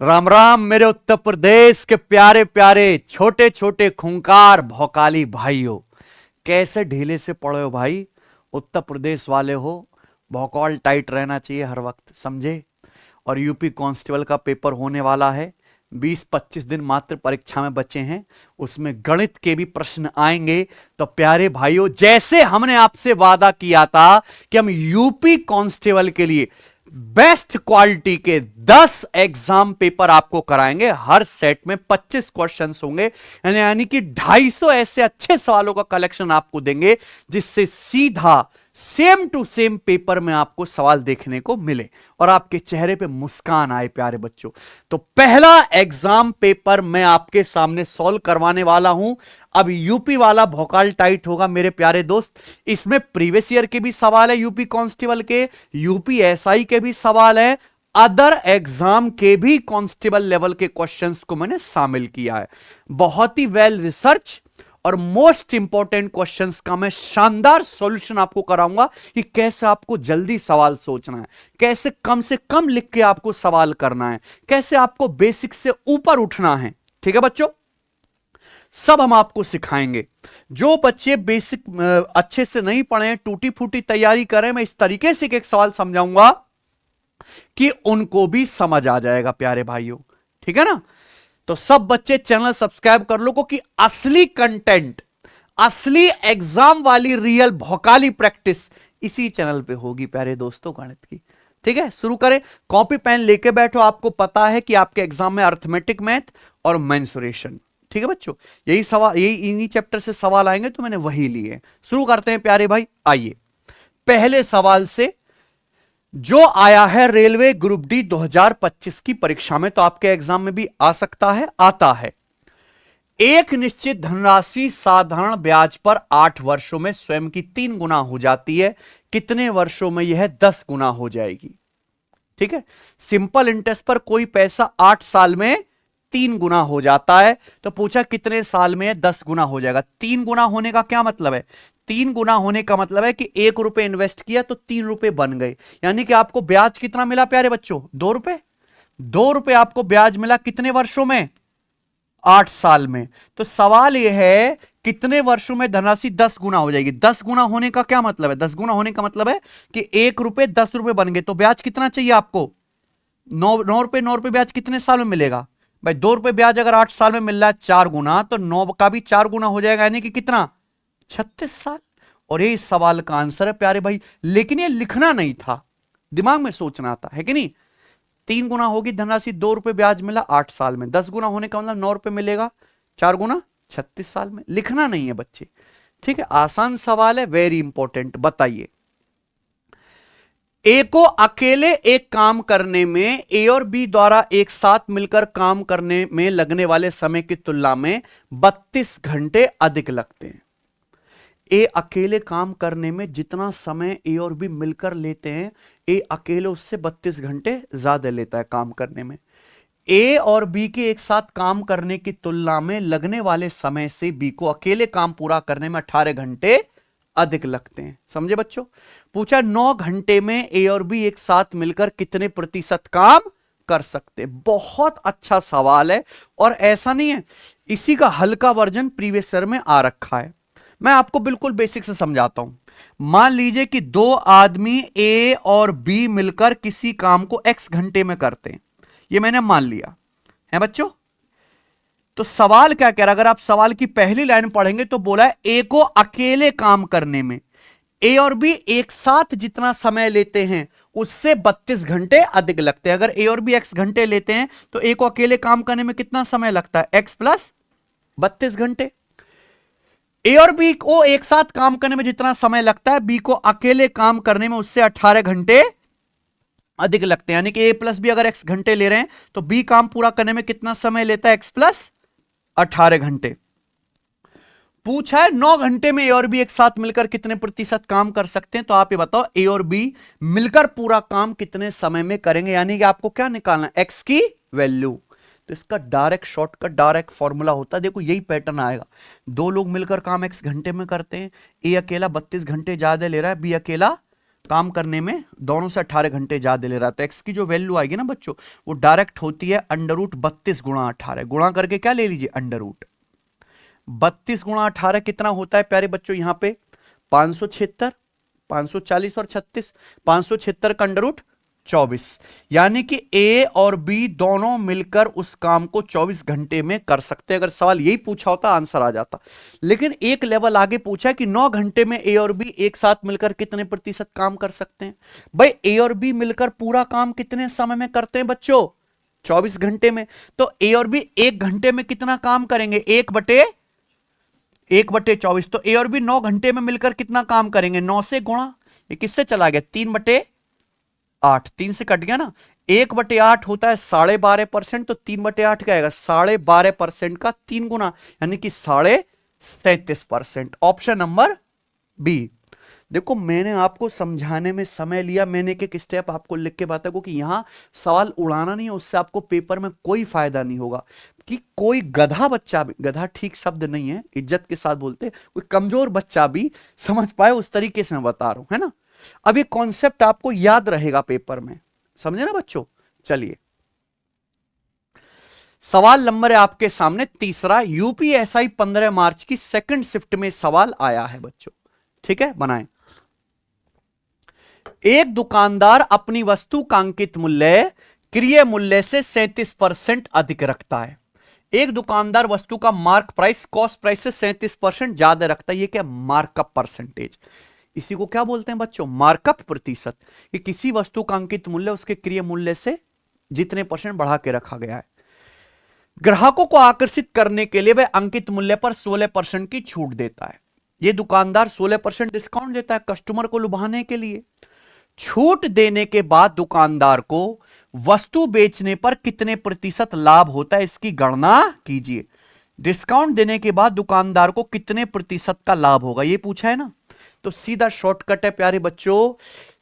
राम राम मेरे उत्तर प्रदेश के प्यारे प्यारे छोटे छोटे खूंखार भौकाली भाइयों। कैसे ढीले से पड़े हो भाई। उत्तर प्रदेश वाले हो, भौकाल टाइट रहना चाहिए हर वक्त, समझे। और यूपी कांस्टेबल का पेपर होने वाला है। 20-25 दिन मात्र परीक्षा में बचे हैं, उसमें गणित के भी प्रश्न आएंगे। तो प्यारे भाइयों, जैसे हमने आपसे वादा किया था कि हम यूपी कांस्टेबल के लिए बेस्ट क्वालिटी के 10 एग्जाम पेपर आपको कराएंगे। हर सेट में 25 क्वेश्चंस होंगे, यानी कि 250 ऐसे अच्छे सवालों का कलेक्शन आपको देंगे जिससे सीधा सेम टू सेम पेपर में आपको सवाल देखने को मिले और आपके चेहरे पे मुस्कान आए प्यारे बच्चों। तो पहला एग्जाम पेपर मैं आपके सामने सॉल्व करवाने वाला हूं। अब यूपी वाला भौकाल टाइट होगा मेरे प्यारे दोस्त। इसमें प्रीवियस ईयर के भी सवाल है, यूपी कांस्टेबल के, यूपी एसआई के भी सवाल है, अदर एग्जाम के भी कांस्टेबल लेवल के क्वेश्चंस को मैंने शामिल किया है। बहुत ही वेल रिसर्च और मोस्ट इंपॉर्टेंट क्वेश्चंस का मैं शानदार सॉल्यूशन आपको कराऊंगा कि कैसे आपको जल्दी सवाल सोचना है, कैसे कम से कम लिख के आपको सवाल करना है, कैसे आपको बेसिक से ऊपर उठना है। ठीक है बच्चों, सब हम आपको सिखाएंगे। जो बच्चे बेसिक अच्छे से नहीं पढ़े हैं, टूटी फूटी तैयारी करें, मैं इस तरीके से एक सवाल समझाऊंगा कि उनको भी समझ आ जाएगा प्यारे भाइयों। ठीक है ना। तो सब बच्चे चैनल सब्सक्राइब कर लो, क्योंकि असली कंटेंट, असली एग्जाम वाली रियल भौकाली प्रैक्टिस इसी चैनल पे होगी प्यारे दोस्तों, गणित की। ठीक है, शुरू करें। कॉपी पेन लेके बैठो। आपको पता है कि आपके एग्जाम में अर्थमेटिक मैथ और मेंसुरेशन, ठीक है बच्चों, यही सवाल, यही इन्हीं चैप्टर से सवाल आएंगे, तो मैंने वही लिए। शुरू करते हैं प्यारे भाई। आइए पहले सवाल से, जो आया है रेलवे ग्रुप डी 2025 की परीक्षा में, तो आपके एग्जाम में भी आ सकता है, आता है। एक निश्चित धनराशि साधारण ब्याज पर 8 वर्षों में स्वयं की 3 गुना हो जाती है, कितने वर्षों में यह 10 गुना हो जाएगी। ठीक है, सिंपल इंटरेस्ट पर कोई पैसा 8 साल में 3 गुना हो जाता है, तो पूछा कितने साल में 10 गुना हो जाएगा। 3 गुना होने का क्या मतलब है? 3 गुना होने का मतलब है कि 1 रुपए इन्वेस्ट किया तो 3 रुपए बन गए, यानी कि आपको ब्याज कितना मिला प्यारे बच्चों? 2 रुपए। 2 रुपए आपको ब्याज मिला कितने वर्षों में? 8 साल में। तो सवाल यह है कितने वर्षों में धनराशि 10 गुना हो जाएगी। 10 गुना होने का क्या मतलब है? 10 गुना होने का मतलब है कि 1 रुपए 10 रुपए बन गए, तो ब्याज कितना चाहिए आपको? 9 रुपए। 9 रुपए ब्याज कितने साल में मिलेगा भाई? 2 रुपए ब्याज अगर 8 साल में मिल रहा है 4 गुना, तो 9 का भी 4 गुना हो जाएगा, यानी कि कितना? 36 साल। और ये इस सवाल का आंसर है प्यारे भाई। लेकिन ये लिखना नहीं था, दिमाग में सोचना था, है कि नहीं। 3 गुना होगी धनराशि, 2 रुपए ब्याज मिला 8 साल में, 10 गुना होने का मतलब 9 रुपए मिलेगा, 4 गुना 36 साल में। लिखना नहीं है बच्चे, ठीक है। आसान सवाल है, वेरी इंपॉर्टेंट। बताइए, ए को अकेले एक काम करने में ए और बी द्वारा एक साथ मिलकर काम करने में लगने वाले समय की तुलना में 32 घंटे अधिक लगते हैं। ए अकेले काम करने में जितना समय ए और बी मिलकर लेते हैं, ए अकेले उससे 32 घंटे ज्यादा लेता है काम करने में। ए और बी के एक साथ काम करने की तुलना में लगने वाले समय से बी को अकेले काम पूरा करने में 18 घंटे अधिक लगते हैं। समझे बच्चों? पूछा 9 घंटे में ए और बी एक साथ मिलकर कितने प्रतिशत काम कर सकते हैं। बहुत अच्छा सवाल है, और ऐसा नहीं है, इसी का हल्का वर्जन प्रीवियस ईयर में आ रखा है। मैं आपको बिल्कुल बेसिक से समझाता हूं। मान लीजिए कि 2 आदमी ए और बी मिलकर किसी काम को x घंटे में करते हैं, ये मैंने मान लिया है बच्चों। तो सवाल क्या कह रहा है? अगर आप सवाल की पहली लाइन पढ़ेंगे तो बोला है ए को अकेले काम करने में ए और बी एक साथ जितना समय लेते हैं उससे 32 घंटे अधिक लगते हैं। अगर ए और बी x घंटे लेते हैं तो ए को अकेले काम करने में कितना समय लगता है? x प्लस 32 घंटे। ए और बी को एक साथ काम करने में जितना समय लगता है, बी को अकेले काम करने में उससे 18 घंटे अधिक लगते हैं। यानी कि ए प्लस बी अगर x घंटे ले रहे हैं तो बी काम पूरा करने में कितना समय लेता है? x प्लस 18 घंटे। पूछा है 9 घंटे में ए और बी एक साथ मिलकर कितने प्रतिशत काम कर सकते हैं। तो आप ये बताओ, ए और बी मिलकर पूरा काम कितने समय में करेंगे। यानी कि आपको क्या निकालना है? x की वैल्यू। तो इसका डायरेक्ट शॉर्टकट, डायरेक्ट फॉर्मूला होता है, देखो यही पैटर्न आएगा। 2 लोग मिलकर काम x घंटे में करते हैं, ए अकेला 32 घंटे ज्यादा ले रहा है, बी अकेला काम करने में दोनों से 18 घंटे ज्यादा ले रहा है। तो एक्स की जो वैल्यू आएगी ना बच्चों, वो डायरेक्ट होती है √32 गुणा 18, गुणा करके क्या ले लीजिए, √32 गुणा 18 कितना होता है प्यारे बच्चों, यहां पे 576, 540 और 36, 576 का √24, यानी कि ए और बी दोनों मिलकर उस काम को 24 घंटे में कर सकते हैं। अगर सवाल यही पूछा होता आंसर आ जाता, लेकिन एक लेवल आगे पूछा है कि 9 घंटे में ए और बी एक साथ मिलकर कितने प्रतिशत काम कर सकते हैं। भाई ए और बी मिलकर पूरा काम कितने समय में करते हैं बच्चों, 24 घंटे में। तो ए और बी 1 घंटे में कितना काम करेंगे, 1/24। तो ए और बी 9 घंटे में मिलकर कितना काम करेंगे, 9 से गुणा, ये किससे चला गया, 3/8, 3 से कट गया ना, 1/8 होता है 12.5%, तो 3/8 क्या आएगा, 12.5% का 3 गुना, यानी कि 37.5%। Option number B. देखो मैंने आपको समझाने में समय लिया, मैंने एक एक स्टेप आपको लिख के बताया को कि यहां सवाल उड़ाना नहीं है, उससे आपको पेपर में कोई फायदा नहीं होगा। कि कोई गधा बच्चा भी, गधा ठीक शब्द नहीं है, इज्जत के साथ बोलते, कोई कमजोर बच्चा भी समझ पाए उस तरीके से मैं बता रहा हूं, है ना। अब ये कॉन्सेप्ट आपको याद रहेगा पेपर में, समझे ना बच्चों। चलिए सवाल नंबर है आपके सामने तीसरा, यूपीएसआई 15 मार्च की सेकंड शिफ्ट में सवाल आया है बच्चों, ठीक है, बनाएं। एक दुकानदार अपनी वस्तु का अंकित मूल्य क्रय मूल्य से 37% अधिक रखता है। एक दुकानदार वस्तु का मार्क प्राइस कॉस्ट प्राइस से 37% ज्यादा रखता है, ये क्या, मार्कअप परसेंटेज। इसी को क्या बोलते हैं बच्चों, मार्कअप प्रतिशत। कि किसी वस्तु का अंकित मूल्य उसके क्रय मूल्य से जितने % बढ़ा के रखा गया है। ग्राहकों को आकर्षित करने के लिए वह अंकित मूल्य पर 16% की छूट देता है। यह दुकानदार 16% डिस्काउंट देता है कस्टमर को लुभाने के लिए। छूट देने के बाद दुकानदार को वस्तु बेचने पर कितने प्रतिशत लाभ होता है, इसकी गणना कीजिए। डिस्काउंट देने के बाद दुकानदार को कितने प्रतिशत का लाभ होगा, यह पूछा है ना। तो सीधा शॉर्टकट है प्यारे बच्चों,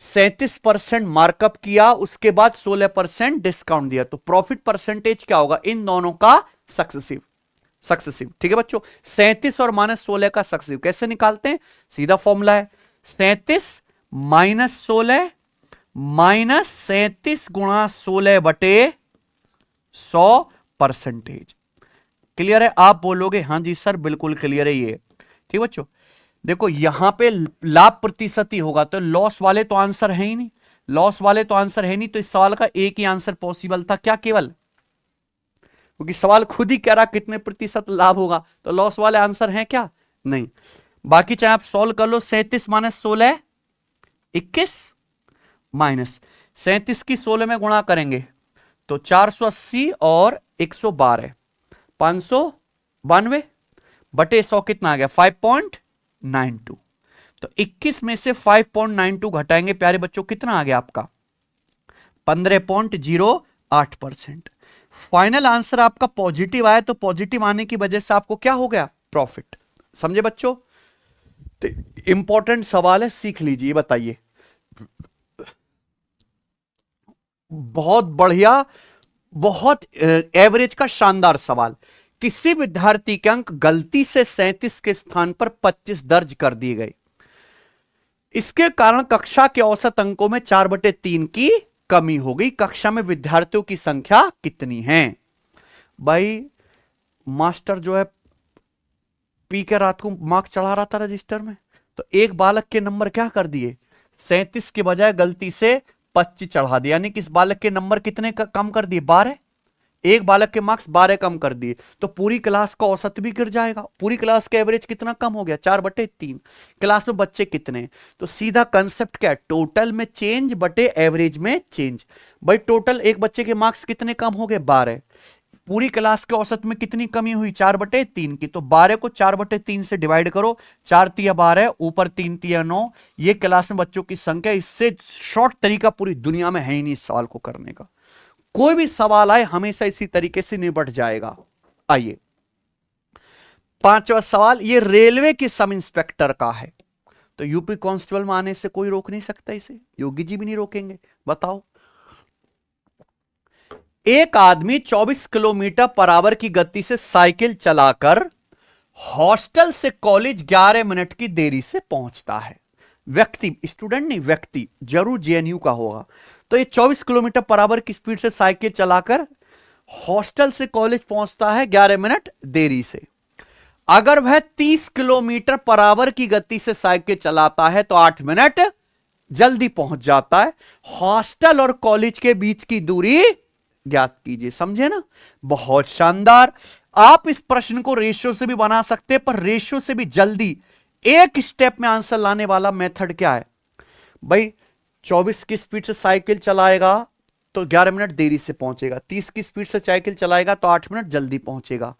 37% मार्कअप किया, उसके बाद 16% डिस्काउंट दिया, तो प्रॉफिट परसेंटेज क्या होगा, इन दोनों का सक्सेसिव। ठीक है बच्चों, 37 और -16 का सक्सेसिव कैसे निकालते हैं, सीधा फॉर्मूला है 37 - 16 -37 गुणा 16/100%। क्लियर है, आप बोलोगे हाँ जी सर बिल्कुल क्लियर है ये, ठीक बच्चों। देखो यहां पे लाभ प्रतिशत ही होगा, तो लॉस वाले तो आंसर है ही नहीं, तो इस सवाल का एक ही आंसर पॉसिबल था, क्या, केवल, क्योंकि सवाल खुद ही कह रहा कितने प्रतिशत लाभ होगा, तो लॉस वाले आंसर है क्या, नहीं। बाकी चाहे आप सॉल्व कर लो, 37 - 16 21 माइनस 37 की 16 में गुणा करेंगे तो 480 और 112 592/100 कितना आ गया, 5.92। तो 21 में से 5.92 घटाएंगे प्यारे बच्चों, कितना आ गया आपका, 15.08%। फाइनल आंसर आपका पॉजिटिव आया, तो पॉजिटिव आने की वजह से आपको क्या हो गया, प्रॉफिट। समझे बच्चों, तो इंपॉर्टेंट सवाल है, सीख लीजिए। बताइए, बहुत बढ़िया, बहुत एवरेज का शानदार सवाल। किसी विद्यार्थी के अंक गलती से 37 के स्थान पर 25 दर्ज कर दिए गए। इसके कारण कक्षा के औसत अंकों में 4/3 की कमी हो गई। कक्षा में विद्यार्थियों की संख्या कितनी है। भाई मास्टर जो है पी के रात को मार्क्स चढ़ा रहा था रजिस्टर में, तो एक बालक के नंबर क्या कर दिए, 37 के बजाय गलती से 25 चढ़ा दिया, यानी कि इस बालक के नंबर कितने कम कर दिए, 12। एक बालक के मार्क्स 12 कम कर दिए, तो पूरी क्लास का औसत भी गिर जाएगा। पूरी क्लास का एवरेज कितना कम हो गया, 4/3। क्लास में बच्चे कितने, तो सीधा कंसेप्ट क्या है, टोटल में चेंज बटे एवरेज में चेंज। भाई टोटल एक बच्चे के मार्क्स कितने कम हो गए, 12। पूरी क्लास के औसत में कितनी कमी हुई, 4/3 की। तो 12 को 4/3 से डिवाइड करो, 4 × 12 ऊपर 3 × 9, ये क्लास में बच्चों की संख्या। इससे शॉर्ट तरीका पूरी दुनिया में है ही नहीं इस सवाल को करने का। कोई भी सवाल आए हमेशा इसी तरीके से निपट जाएगा। आइए 5वां सवाल, ये रेलवे के सब इंस्पेक्टर का है, तो यूपी कांस्टेबल में आने से कोई रोक नहीं सकता इसे, योगी जी भी नहीं रोकेंगे। बताओ, एक आदमी 24 किलोमीटर/आवर की गति से साइकिल चलाकर हॉस्टल से कॉलेज 11 मिनट की देरी से पहुंचता है। व्यक्ति, स्टूडेंट नहीं, व्यक्ति, जरूर जेएनयू का होगा। तो ये 24 किलोमीटर पर आवर की स्पीड से साइकिल चलाकर हॉस्टल से कॉलेज पहुंचता है 11 मिनट देरी से। अगर वह 30 किलोमीटर पर आवर की गति से साइकिल चलाता है तो 8 मिनट जल्दी पहुंच जाता है। हॉस्टल और कॉलेज के बीच की दूरी ज्ञात कीजिए। समझे ना, बहुत शानदार। आप इस प्रश्न को रेशियो से भी बना सकते हैं, पर रेशियो से भी जल्दी एक स्टेप में आंसर लाने वाला मेथड क्या है भाई? 24 की स्पीड से साइकिल चलाएगा तो 11 मिनट देरी से पहुंचेगा, 30 की स्पीड से साइकिल चलाएगा तो 8 मिनट जल्दी पहुंचेगा।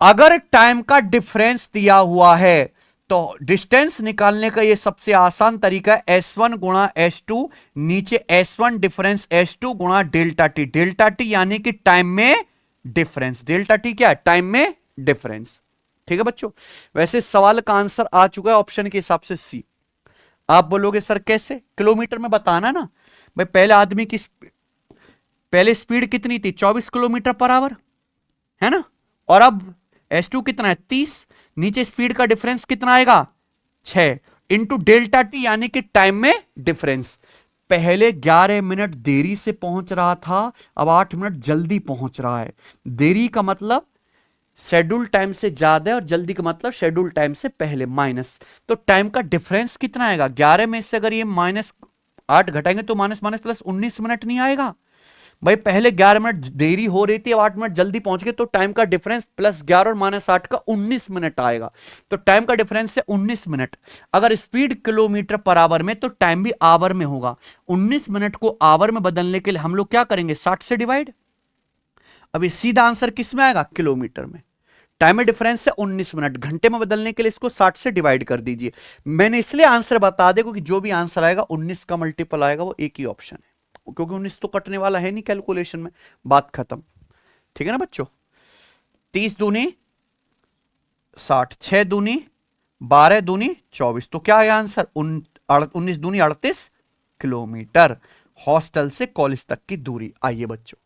अगर टाइम का डिफरेंस दिया हुआ है तो डिस्टेंस निकालने का यह सबसे आसान तरीका है S1 गुणा S2, नीचे S1 डिफरेंस S2 गुणा डेल्टा टी। डेल्टा टी यानी कि टाइम में डिफरेंस। डेल्टा टी क्या है? टाइम में डिफरेंस। ठीक है बच्चों, वैसे सवाल का आंसर आ चुका है ऑप्शन के हिसाब से सी। आप बोलोगे सर कैसे? किलोमीटर में बताना ना भाई। पहले आदमी की पहले स्पीड कितनी थी? 24 किलोमीटर पर आवर, है ना, और अब S2 कितना है? 30। नीचे स्पीड का डिफरेंस कितना आएगा? 6 इंटू डेल्टा टी यानी कि टाइम में डिफरेंस। पहले 11 मिनट देरी से पहुंच रहा था, अब 8 मिनट जल्दी पहुंच रहा है। देरी का मतलब शेड्यूल टाइम से ज्यादा है और जल्दी का मतलब शेड्यूल टाइम से पहले माइनस। तो टाइम का डिफरेंस कितना आएगा? 11 में से अगर ये -8 घटाएंगे तो माइनस माइनस प्लस 19 मिनट नहीं आएगा भाई? पहले 11 मिनट देरी हो रही थी, अब 8 मिनट जल्दी पहुंच गए, तो टाइम का डिफरेंस प्लस 11 और -8 का 19 मिनट आएगा। तो टाइम का डिफरेंस है 19 मिनट। अगर स्पीड किलोमीटर पर आवर में तो टाइम भी आवर में होगा। 19 मिनट को आवर में बदलने के लिए हम लोग क्या करेंगे? 60 से डिवाइड। अभी सीधा आंसर किस में आएगा? किलोमीटर में। टाइम में डिफरेंस है 19 मिनट, घंटे में बदलने के लिए इसको 60 से डिवाइड कर दीजिए। मैंने इसलिए आंसर बता दे क्योंकि जो भी आंसर आएगा 19 का मल्टीपल आएगा, वो एक ही ऑप्शन है, क्योंकि 19 तो कटने वाला है नहीं कैलकुलेशन में। बात खत्म। ठीक है ना बच्चों? 30 दूनी 60, 6 दूनी 12 दूनी 24, तो क्या है आंसर? 19 दूनी 38 किलोमीटर हॉस्टल से कॉलेज तक की दूरी। आइए बच्चों,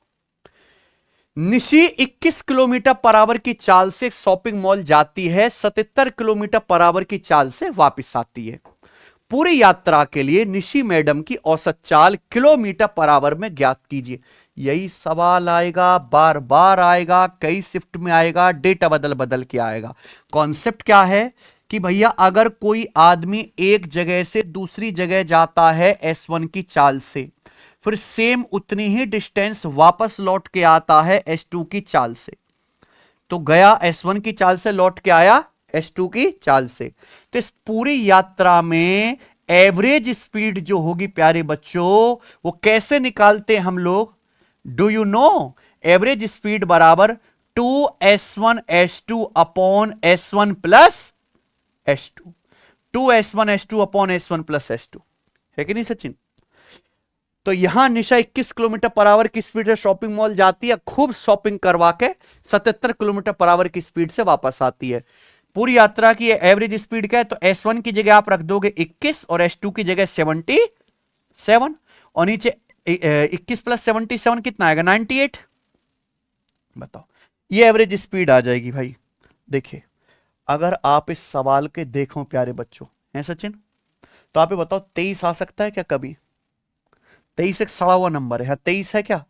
निशी 21 किलोमीटर पर आवर की चाल से शॉपिंग मॉल जाती है, 77 किलोमीटर पर आवर की चाल से वापस आती है। पूरी यात्रा के लिए निशी मैडम की औसत चाल किलोमीटर पर आवर में ज्ञात कीजिए। यही सवाल आएगा, बार बार आएगा, कई शिफ्ट में आएगा, डेटा बदल बदल के आएगा। कॉन्सेप्ट क्या है कि भैया अगर कोई आदमी एक जगह से दूसरी जगह जाता है S1 की चाल से, फिर सेम उतनी ही डिस्टेंस वापस लौट के आता है S2 की चाल से, तो गया S1 की चाल से, लौट के आया S2 की चाल से, तो इस पूरी यात्रा में एवरेज स्पीड जो होगी प्यारे बच्चों, वो कैसे निकालते हैं हम लोग? Do you know? Average speed बराबर 2S1 S2 upon S1 plus S2। 2S1 S2 upon S1 plus S2 है कि नहीं सचिन? तो यहां निशा 21 किलोमीटर पर आवर की स्पीड से शॉपिंग मॉल जाती है, खूब शॉपिंग करवा के 77 किलोमीटर पर आवर की स्पीड से वापस आती है। पूरी यात्रा की एवरेज स्पीड क्या है? तो S1 की जगह आप रख दोगे 21 और S2 की जगह 77, और नीचे 21 प्लस 77 कितना आएगा? 98। बताओ, ये एवरेज स्पीड आ जाएगी भाई। देखिए, अगर आप इस सवाल के देखो प्यारे बच्चों, हैं सचिन, तो आप ये बताओ 23 आ सकता है क्या कभी? 23 एक सड़ा हुआ नंबर है। 23 है क्या?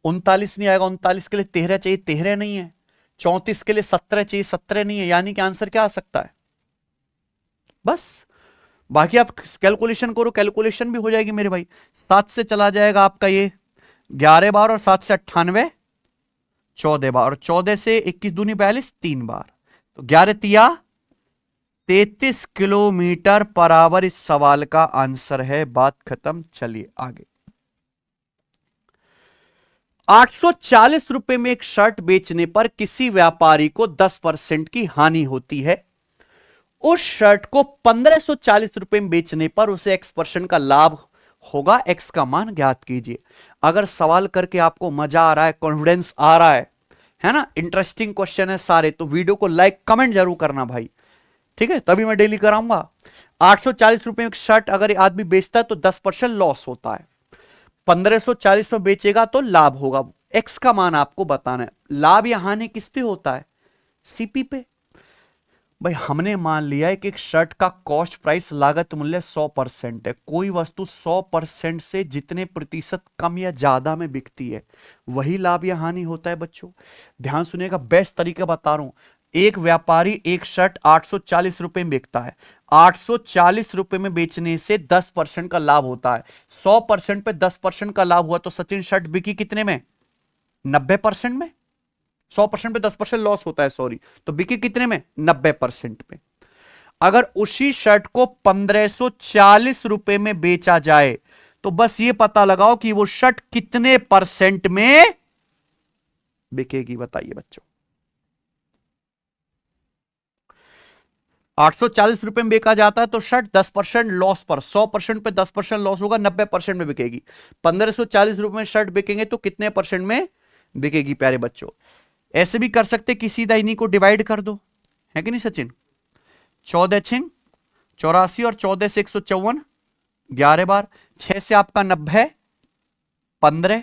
39 नहीं आएगा, 39 के लिए 13 चाहिए, 13 नहीं है। 34 के लिए 17 चाहिए, 17 नहीं है। यानी कि आंसर क्या आ सकता है? बस बाकी आप कैलकुलेशन करो, कैलकुलेशन भी हो जाएगी मेरे भाई। 7 से चला जाएगा आपका ये 11 बार, और 7 से 98 14 बार, और 14 से 21 दूनी 42 3 बार, तो 11 तिया 33 किलोमीटर पर आवर इस सवाल का आंसर है। बात खत्म। चलिए आगे। 840 रुपए में एक शर्ट बेचने पर किसी व्यापारी को 10% की हानि होती है। उस शर्ट को 1540 रुपए में बेचने पर उसे X% का लाभ होगा। X का मान ज्ञात कीजिए। अगर सवाल करके आपको मजा आ रहा है, कॉन्फिडेंस आ रहा है ना, इंटरेस्टिंग क्वेश्चन है सारे, तो वीडियो को लाइक कमेंट जरूर करना भाई, ठीक है? तभी मैं डेली कराऊंगा। 840 रुपए में एक शर्ट अगर आदमी बेचता है तो 10% लॉस होता है। 1540 में बेचेगा तो लाभ होगा। X का मान आपको बताना है। लाभ या हानि किस पे होता है? सीपी पे। भाई हमने मान लिया है कि एक शर्ट का कॉस्ट प्राइस लागत मूल्य 100% है। कोई वस्तु 100% से जितने प्रतिशत कम या ज्यादा में बिकती है वही लाभ या हानि होता है बच्चों। ध्यान सुनिएगा, बेस्ट तरीका बता रहा हूं। एक व्यापारी एक शर्ट 840 रुपए में बेचता है। 840 रुपए में बेचने से 10% का लाभ होता है। 100% पे 10% का लाभ हुआ तो सचिन शर्ट बिकी कितने में? 90% में। 100% पे 10% लॉस होता है, सॉरी, तो बिकी कितने में? 90% में। अगर उसी शर्ट को 1540 रुपए में बेचा जाए तो बस ये पता लगाओ कि वो शर्ट कितने परसेंट में बिकेगी, बताइए बच्चों। 840 रुपए में बेचा जाता है तो शर्ट 10% लॉस पर, 100% पे 10% लॉस होगा, 90% में बिकेगी। 1540 रुपए में शर्ट बिकेंगे तो कितने परसेंट में बिकेगी प्यारे बच्चों? ऐसे भी कर सकते कि सीधा इन्हीं को डिवाइड कर दो, है कि नहीं सचिन? 14 छिंग 84 और 14 से 154, 11 बार, 6 से आपका 90, 15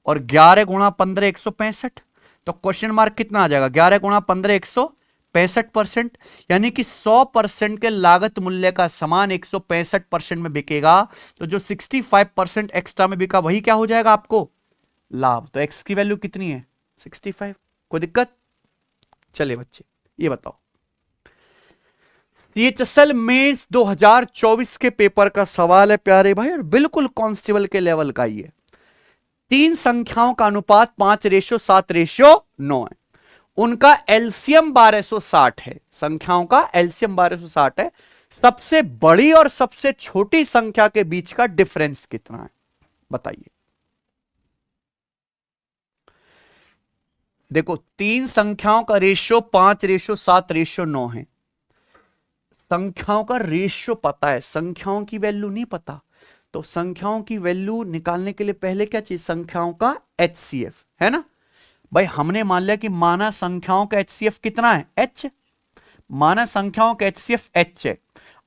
और 11 गुणा 15 165। तो क्वेश्चन मार्क कितना आ जाएगा? 11 गुणा 15 165%, यानी कि 100% के लागत मूल्य का सामान 165% में बिकेगा। तो जो 65% एक्स्ट्रा में बिका वही क्या हो जाएगा आपको? लाभ। तो एक्स की वैल्यू कितनी है? 65। कोई दिक्कत? चले बच्चे ये बताओ, सीएचएसएल मेंस 2024 के पेपर का सवाल है प्यारे भाई, और बिल्कुल कांस्टेबल के लेवल का ही है। 3 संख्याओं का अनुपात 5:7:9 है। उनका एलसीएम 1260 है। संख्याओं का एलसीएम 1260 है। सबसे बड़ी और सबसे छोटी संख्या के बीच का डिफरेंस कितना है, बताइए। देखो, 3 संख्याओं का रेशियो 5:7:9 है। संख्याओं का रेशियो पता है, संख्याओं की वैल्यू नहीं पता। तो संख्याओं की वैल्यू निकालने के लिए पहले क्या चाहिए? संख्याओं का एचसीएफ, है ना भाई। हमने मान लिया कि माना संख्याओं का एचसीएफ कितना है? एच। माना संख्याओं का एचसीएफ एच है।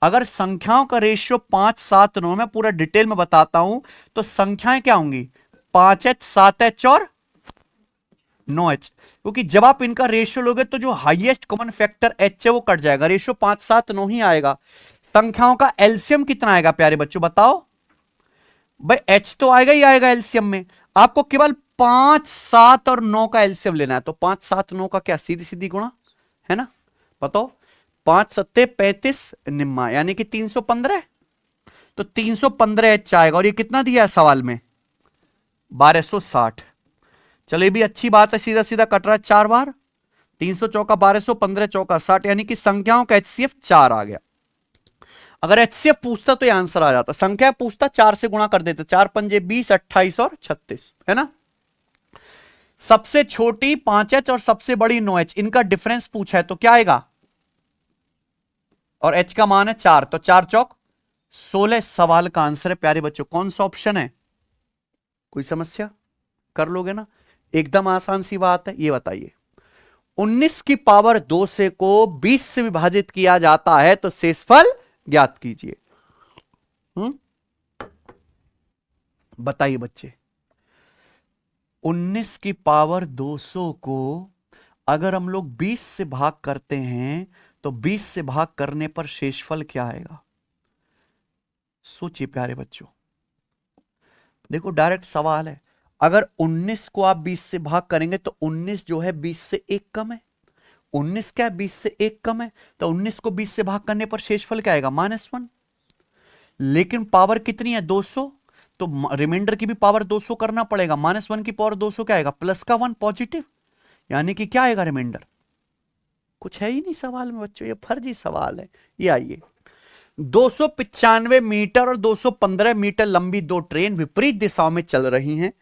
अगर संख्याओं का रेशियो 5:7:9, में पूरा डिटेल में बताता हूं, तो संख्याएं क्या होंगी? 5h 7h और 9h। क्योंकि जब आप इनका रेशियो लोगे तो जो हाईएस्ट कॉमन फैक्टर h है वो कट जाएगा, रेशियो 5:7:9 ही आएगा। संख्याओं का एलसीएम कितना आएगा प्यारे बच्चों, बताओ भाई। h तो आएगा ही आएगा एलसीएम में। आपको केवल 5, 7 और 9 का एलसीएम लेना है। तो 5, 7, 9 का क्या सीधी सीधी गुणा, है ना? बताओ, 5 सत्ते 35 निम्मा, यानी कि 315। तो 315h आएगा। और ये कितना दिया है सवाल में? 1260। चलो ये भी अच्छी बात है, सीधा सीधा कट रहा है 4 बार। 300 चौका 1200, 15 चौका 60, यानी कि संख्याओं का एचसीएफ 4 आ गया। अगर एचसीएफ पूछता तो ये आंसर आ जाता। संख्या पूछता 4 से गुणा कर देते, 4 पंजे 20, 28 और 36, है ना? सबसे छोटी 5h और सबसे बड़ी 9h, इनका डिफरेंस पूछा है तो क्या आएगा? और h का मान है 4, तो 4 चौक 16 सवाल का आंसर है प्यारे बच्चों। कौन सा ऑप्शन है? कोई समस्या? कर लोगे ना, एकदम आसान सी बात है। ये बताइए, 19 की पावर 2 से को 20 से विभाजित किया जाता है तो शेषफल ज्ञात कीजिए। बताइए बच्चे, 19 की पावर 200 को अगर हम लोग 20 से भाग करते हैं तो 20 से भाग करने पर शेषफल क्या आएगा? सोचिए प्यारे बच्चों। देखो, डायरेक्ट सवाल है। अगर 19 को आप 20 से भाग करेंगे तो 19 जो है 20 से 1 कम है। 19 क्या है? 20 से 1 कम है। तो 19 को 20 से भाग करने पर शेषफल क्या आएगा? -1। लेकिन पावर कितनी है? 200। तो रिमाइंडर की भी पावर 200 करना पड़ेगा। -1 की पावर 200 क्या आएगा? प्लस का 1 पॉजिटिव, यानी कि क्या आएगा रिमाइंडर? कुछ है ही नहीं सवाल में बच्चों, ये फर्जी सवाल है। ये आइए, 295 मीटर और 215 मीटर लंबी 2 ट्रेन विपरीत दिशाओं में चल रही हैं।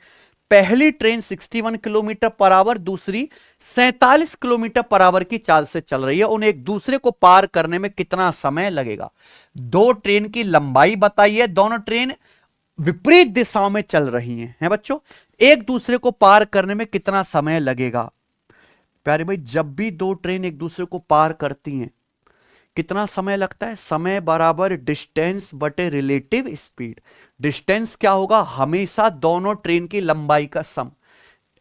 पहली ट्रेन 61 किलोमीटर पर आवर, दूसरी 47 किलोमीटर पर आवर की चाल से चल रही है। उन्हें एक दूसरे को पार करने में कितना समय लगेगा? 2 ट्रेन की लंबाई बताइए। दोनों ट्रेन विपरीत दिशाओं में चल रही हैं बच्चों। एक दूसरे को पार करने में कितना समय लगेगा? प्यारे भाई, जब भी 2 ट्रेन एक दूसरे को पार करती हैं कितना समय लगता है? समय बराबर डिस्टेंस बटे रिलेटिव स्पीड। डिस्टेंस क्या होगा? हमेशा दोनों ट्रेन की लंबाई का सम।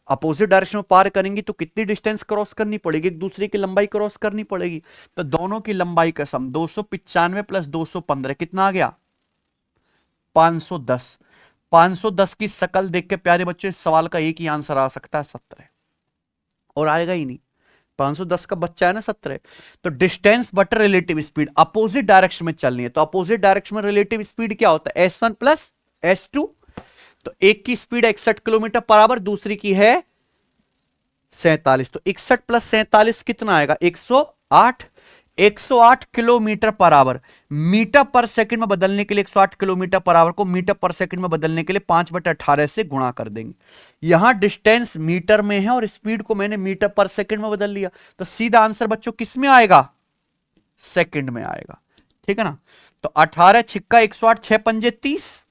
अपोजिट डायरेक्शन में पार करेंगी तो कितनी डिस्टेंस क्रॉस करनी पड़ेगी, एक दूसरे की लंबाई क्रॉस करनी पड़ेगी। तो दोनों की लंबाई का सम 295 प्लस 215 कितना आ गया 510। 510 की शकल देख के प्यारे बच्चों इस सवाल का एक ही आंसर आ सकता है 17, और आएगा ही नहीं। 510 का बच्चा है ना 17। तो distance but relative speed opposite direction में चलनी है, तो अपोजिट डायरेक्शन में रिलेटिव स्पीड क्या होता है S1 प्लस S2। तो एक की स्पीड 61 किलोमीटर पर आवर, दूसरी की है 47, तो 61 प्लस 47 कितना आएगा 108। 108 किलोमीटर पर आवर, मीटर पर सेकंड में बदलने के लिए 108 किलोमीटर पर आवर को मीटर पर सेकंड में बदलने के लिए 5/18 से गुणा कर देंगे। यहां डिस्टेंस मीटर में है और स्पीड को मैंने मीटर पर सेकंड में बदल लिया, तो सीधा आंसर बच्चों किस में आएगा सेकंड में आएगा। ठीक है ना। तो 18 छिक्का 108 6 पंजे 30,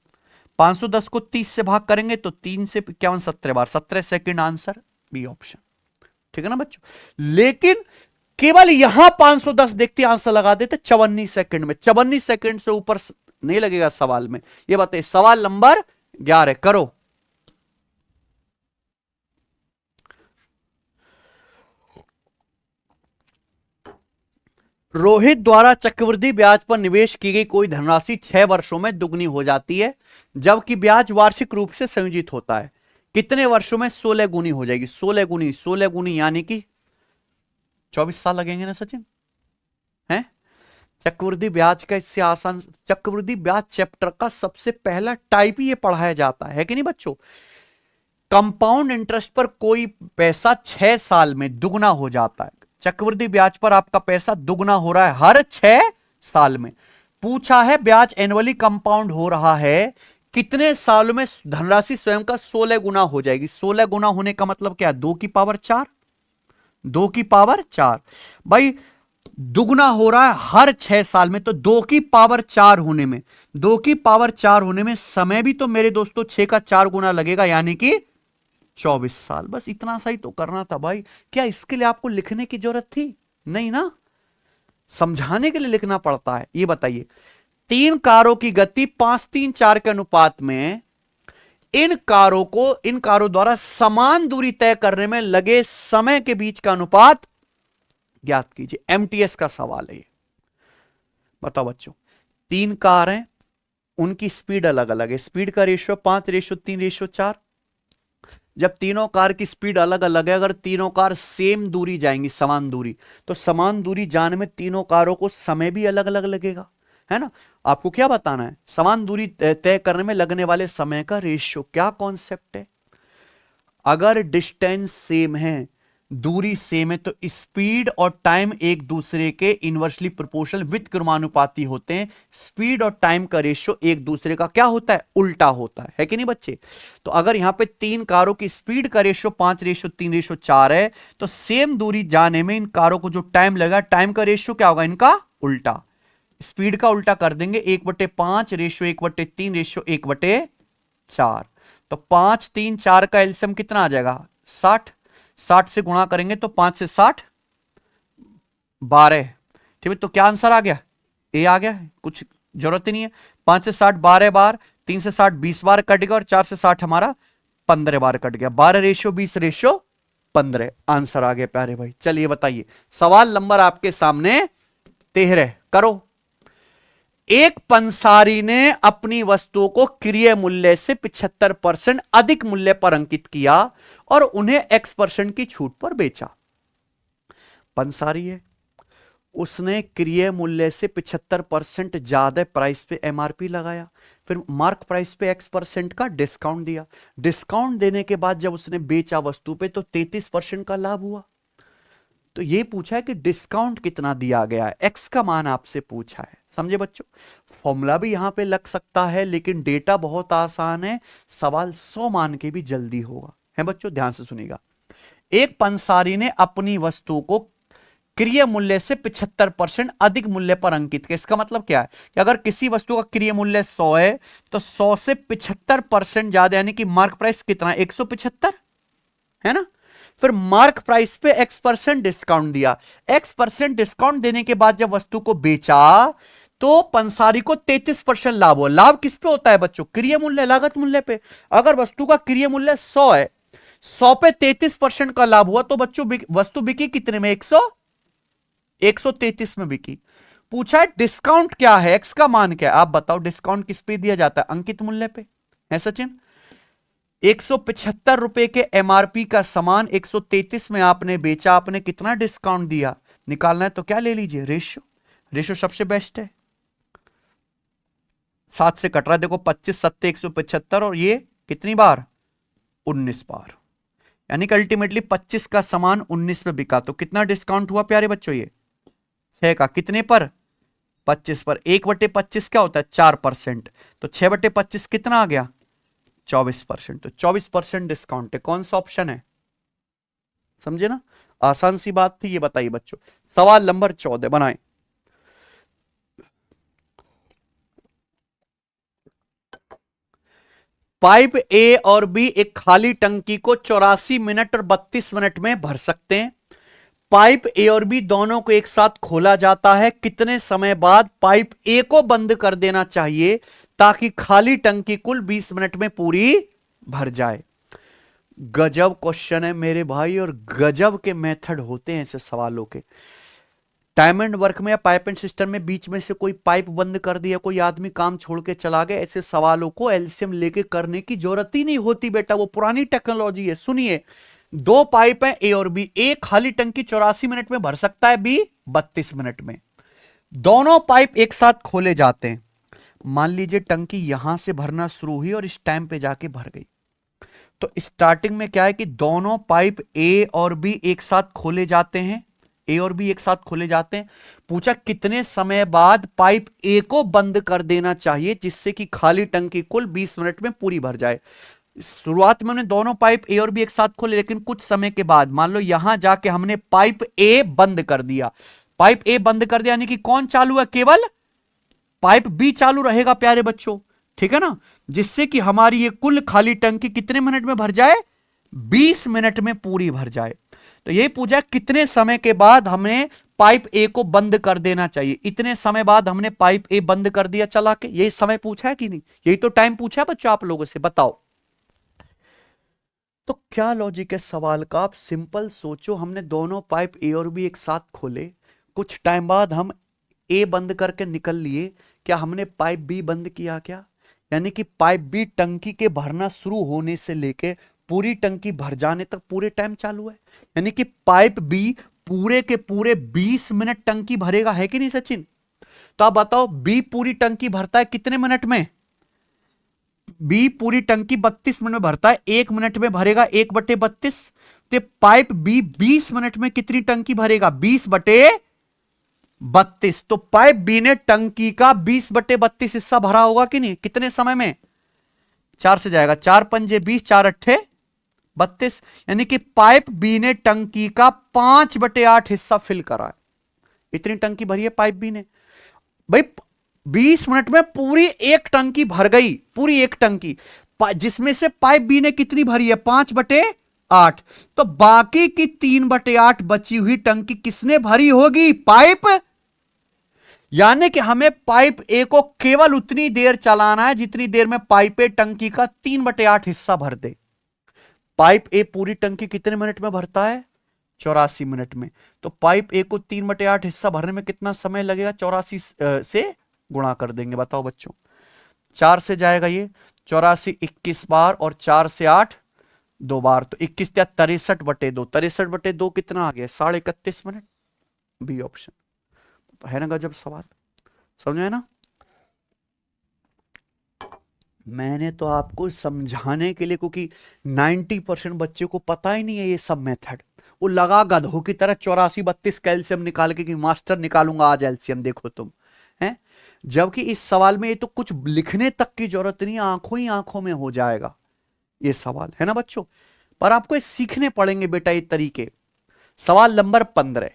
510 को 30 से भाग करेंगे तो 3 से 51 17 बार 17 सेकंड, आंसर बी ऑप्शन। ठीक है ना बच्चों। लेकिन केवल यहां 510 देखते आंसर लगा देते 54 सेकंड में, 54 सेकंड से ऊपर नहीं लगेगा सवाल में। ये बताइए सवाल नंबर 11 करो। रोहित द्वारा चक्रवृद्धि ब्याज पर निवेश की गई कोई धनराशि 6 वर्षों में दुगनी हो जाती है, जबकि ब्याज वार्षिक रूप से संयोजित होता है। कितने वर्षों में 16 गुनी हो जाएगी? 16 गुनी यानी कि 24 साल लगेंगे ना सचिन? हैं? चक्रवृद्धि ब्याज का इससे आसान, चक्रवृद्धि ब्याज चैप्टर का सबसे पहला टाइप ही ये पढ़ाया जाता है कि नहीं बच्चों? कंपाउंड इंटरेस्ट पर कोई पैसा 6 साल में दुगना हो जाता है। चक्रवृद्धि ब्याज पर आपका पैसा दुगना हो रहा है हर 6 साल में। पूछा है ब्याज एनुअली कंपाउंड हो रहा है, कितने सालों में धनराशि स्वयं का 16 गुना हो जाएगी? 16 गुना होने का मतलब क्या है? 2 की पावर 4, 2 की पावर 4। भाई दुगना हो रहा है हर 6 साल में, तो 2 की पावर 4 होने में, 2 की पावर 4 होने में समय भी तो मेरे दोस्तों 6 का 4 गुना लगेगा, यानी कि 24 साल। बस इतना सा ही तो करना था भाई। क्या इसके लिए आपको लिखने की जरूरत थी? नहीं ना, समझाने के लिए लिखना पड़ता है। ये बताइए 3 कारों की गति 5-3-4 के अनुपात में इन कारों द्वारा समान दूरी तय करने में लगे समय के बीच का अनुपात ज्ञात कीजिए। एमटीएस का सवाल है ये। बताओ बच्चों, 3 कार हैं, उनकी स्पीड अलग अलग है, स्पीड का रेशियो 5:3:4। जब तीनों कार की स्पीड अलग अलग है, अगर तीनों कार सेम दूरी जाएंगी, समान दूरी, तो समान दूरी जाने में तीनों कारों को समय भी अलग अलग लगेगा, है ना। आपको क्या बताना है? समान दूरी तय करने में लगने वाले समय का रेशियो। क्या कॉन्सेप्ट है? अगर डिस्टेंस सेम है, दूरी सेम है, तो स्पीड और टाइम एक दूसरे के इनवर्सली प्रोपोर्शनल विद क्रमानुपाती होते हैं। स्पीड और टाइम का रेशियो एक दूसरे का क्या होता है? उल्टा होता है कि नहीं बच्चे? तो अगर यहां पे 3 कारों की स्पीड का रेशियो 5:3:4 है, तो सेम दूरी जाने में इन कारों को जो टाइम लगा, टाइम का रेशियो क्या होगा? इनका उल्टा। स्पीड का उल्टा कर देंगे, 1/5 रेशियो 1/3 रेशियो 1/4। तो 5 3 4 का एलसीएम कितना आ जाएगा? 60। 60 से गुणा करेंगे तो 5 से 60 12। ठीक है, तो क्या आंसर आ गया? ए आ गया, कुछ जरूरत ही नहीं है। 5 से 60 12 बार, 3 से 60 20 बार कट गया, और 4 से 60 हमारा 15 बार कट गया। 12:20:15 आंसर आ गया प्यारे भाई। चलिए बताइए सवाल नंबर आपके सामने 13 करो। एक पंसारी ने अपनी वस्तुओं को क्रय मूल्य से 75% अधिक मूल्य पर अंकित किया और उन्हें X% की छूट पर बेचा। पंसारी है, उसने क्रय मूल्य से 75% ज्यादा प्राइस पे एमआरपी लगाया, फिर मार्क प्राइस पे X% का डिस्काउंट दिया। डिस्काउंट देने के बाद जब उसने बेचा वस्तु पे तो 33% का लाभ हुआ। तो ये पूछा है कि डिस्काउंट कितना दिया गया है, एक्स का मान आपसे पूछा है। समझे बच्चों? फॉर्मूला भी यहां पे लग सकता है, लेकिन डेटा बहुत आसान है, सवाल 100 मान के भी जल्दी होगा। है बच्चों, ध्यान से सुनिएगा। एक पंसारी ने अपनी वस्तु को क्रय मूल्य से 75% अधिक मूल्य पर अंकित किया। इसका मतलब क्या है कि अगर किसी वस्तु का क्रय मूल्य 100 है, तो 100 से 75% ज्यादा, यानी कि मार्क प्राइस कितना? 175 है ना। फिर मार्क प्राइस पे X% डिस्काउंट दिया। X% डिस्काउंट देने के बाद जब वस्तु को बेचा तो पंसारी को 33% लाभ हुआ। लाभ किस पे होता है बच्चों? क्रय मूल्य, लागत मूल्य पे। अगर वस्तु का क्रय मूल्य 100 है, 100 पे 33% का लाभ हुआ तो बच्चों वस्तु बिकी कितने में? 133 में बिकी। पूछा है डिस्काउंट क्या है, एक्स का मान क्या है? आप बताओ डिस्काउंट किस पे दिया जाता है? अंकित मूल्य पे है सचिन। 175 के एमआरपी का सामान 133 में आपने बेचा, आपने कितना डिस्काउंट दिया? निकालना है तो क्या ले लीजिए? रेशियो। रेशियो सबसे बेस्ट है। 7 से कट रहा है देखो, 25 सत्ते 175 और ये कितनी बार? 19 बार। यानी कि अल्टीमेटली 25 का सामान 19 में बिका, तो कितना डिस्काउंट हुआ प्यारे बच्चों? ये 6 का कितने पर? 25 पर। 1/25 क्या होता है? 4%। तो 6/25 कितना आ गया? 24%। तो 24% डिस्काउंट है। कौन सा ऑप्शन है? समझे ना, आसान सी बात थी। ये बताइए बच्चों, सवाल नंबर 14 बनाएं। पाइप ए और बी एक खाली टंकी को 84 मिनट और 32 मिनट में भर सकते हैं। पाइप ए और बी दोनों को एक साथ खोला जाता है। कितने समय बाद पाइप ए को बंद कर देना चाहिए ताकि खाली टंकी कुल 20 मिनट में पूरी भर जाए? गजब क्वेश्चन है मेरे भाई, और गजब के मेथड होते हैं ऐसे सवालों के। डायमंड वर्क में या पाइप एंड सिस्टम में बीच में से कोई पाइप बंद कर दिया, कोई आदमी काम छोड़ के चला गया, ऐसे सवालों को एलसीएम लेके करने की जरूरत ही नहीं होती बेटा, वो पुरानी टेक्नोलॉजी है। सुनिए, दो पाइप है ए और बी। ए खाली टंकी 84 मिनट में भर सकता है, बी 32 मिनट में। दोनों पाइप एक साथ खोले जाते हैं। मान लीजिए टंकी यहां से भरना शुरू हुई और इस टाइम पे जाके भर गई। तो स्टार्टिंग में क्या है कि दोनों पाइप ए और बी एक साथ खोले जाते हैं। ए और बी एक साथ खोले जाते हैं। पूछा कितने समय बाद पाइप ए को बंद कर देना चाहिए जिससे कि खाली टंकी कुल 20 मिनट में पूरी भर जाए? शुरुआत में हमने दोनों पाइप ए और बी एक साथ खोले, लेकिन कुछ समय के बाद मान लो यहां जाके हमने पाइप ए बंद कर दिया। पाइप ए बंद कर दिया यानी कि कौन चालू है? केवल पाइप बी चालू रहेगा प्यारे बच्चों, ठीक है ना, जिससे कि हमारी ये कुल खाली टंकी कितने मिनट में भर जाए? 20 मिनट में पूरी भर जाए। तो यही पूछा कितने समय के बाद हमें पाइप ए को बंद कर देना चाहिए। इतने समय बाद हमने पाइप ए बंद कर दिया चला के, यही समय पूछा है कि नहीं? यही तो टाइम पूछा है बच्चों आप लोगों से, बताओ। तो क्या लॉजिक है सवाल का? आप सिंपल सोचो, हमने दोनों पाइप ए और बी एक साथ खोले, कुछ टाइम बाद हम ए बंद करके निकल लिए, क्या हमने पाइप बी बंद किया क्या? यानी कि पाइप बी टंकी के भरना शुरू होने से लेके पूरी टंकी भर जाने तक पूरे टाइम चालू है। यानी कि पाइप बी पूरे के पूरे 20 मिनट टंकी भरेगा, है कि नहीं सचिन? तो आप बताओ बी पूरी टंकी भरता है कितने मिनट में? बी पूरी टंकी 32 मिनट में भरता है, 1 मिनट में भरेगा 1/32। तो पाइप बी 20 मिनट में कितनी टंकी भरेगा? 20/32। तो पाइप बी ने टंकी का 20/32 हिस्सा भरा होगा कि नहीं? कितने समय में? 4 से जाएगा, 4 पंजे 20, 4 अट्ठे 32। यानी कि पाइप बी ने टंकी का 5/8 हिस्सा फिल करा है। इतनी टंकी भरी है पाइप बी ने भाई। 20 मिनट में पूरी एक टंकी भर गई, पूरी एक टंकी, जिसमें से पाइप बी ने कितनी भरी है? 5/8। तो बाकी की 3/8 बची हुई टंकी किसने भरी होगी? पाइप। यानी कि हमें पाइप ए को केवल उतनी देर चलाना है जितनी देर में पाइप ए टंकी का 3/8 हिस्सा भर दे। पाइप ए पूरी टंकी कितने मिनट में भरता है? 84 मिनट में। तो पाइप ए को 3/8 हिस्सा भरने में कितना समय लगेगा? 84 से गुणा कर देंगे, बताओ बच्चों। 4 से जाएगा ये 84 21 बार, और 4 से 8 2 बार, तो 21 या 63/2। 63/2 कितना आ गया? 31.5 मिनट। बी ऑप्शन है ना गजब सवाल, समझ में ना? मैंने तो आपको समझाने के लिए, क्योंकि 90% बच्चे को पता ही नहीं है ये सब मेथड। वो लगा गधों की तरह 84/32 कैल्शियम निकाल के कि मास्टर निकालूंगा आज एलसीएम, देखो तुम हैं। जबकि इस सवाल में ये तो कुछ लिखने तक की जरूरत नहीं, आंखों ही आंखों में हो जाएगा ये सवाल, है ना बच्चों? पर आपको ये सीखने पड़ेंगे बेटा ये तरीके। सवाल नंबर 15।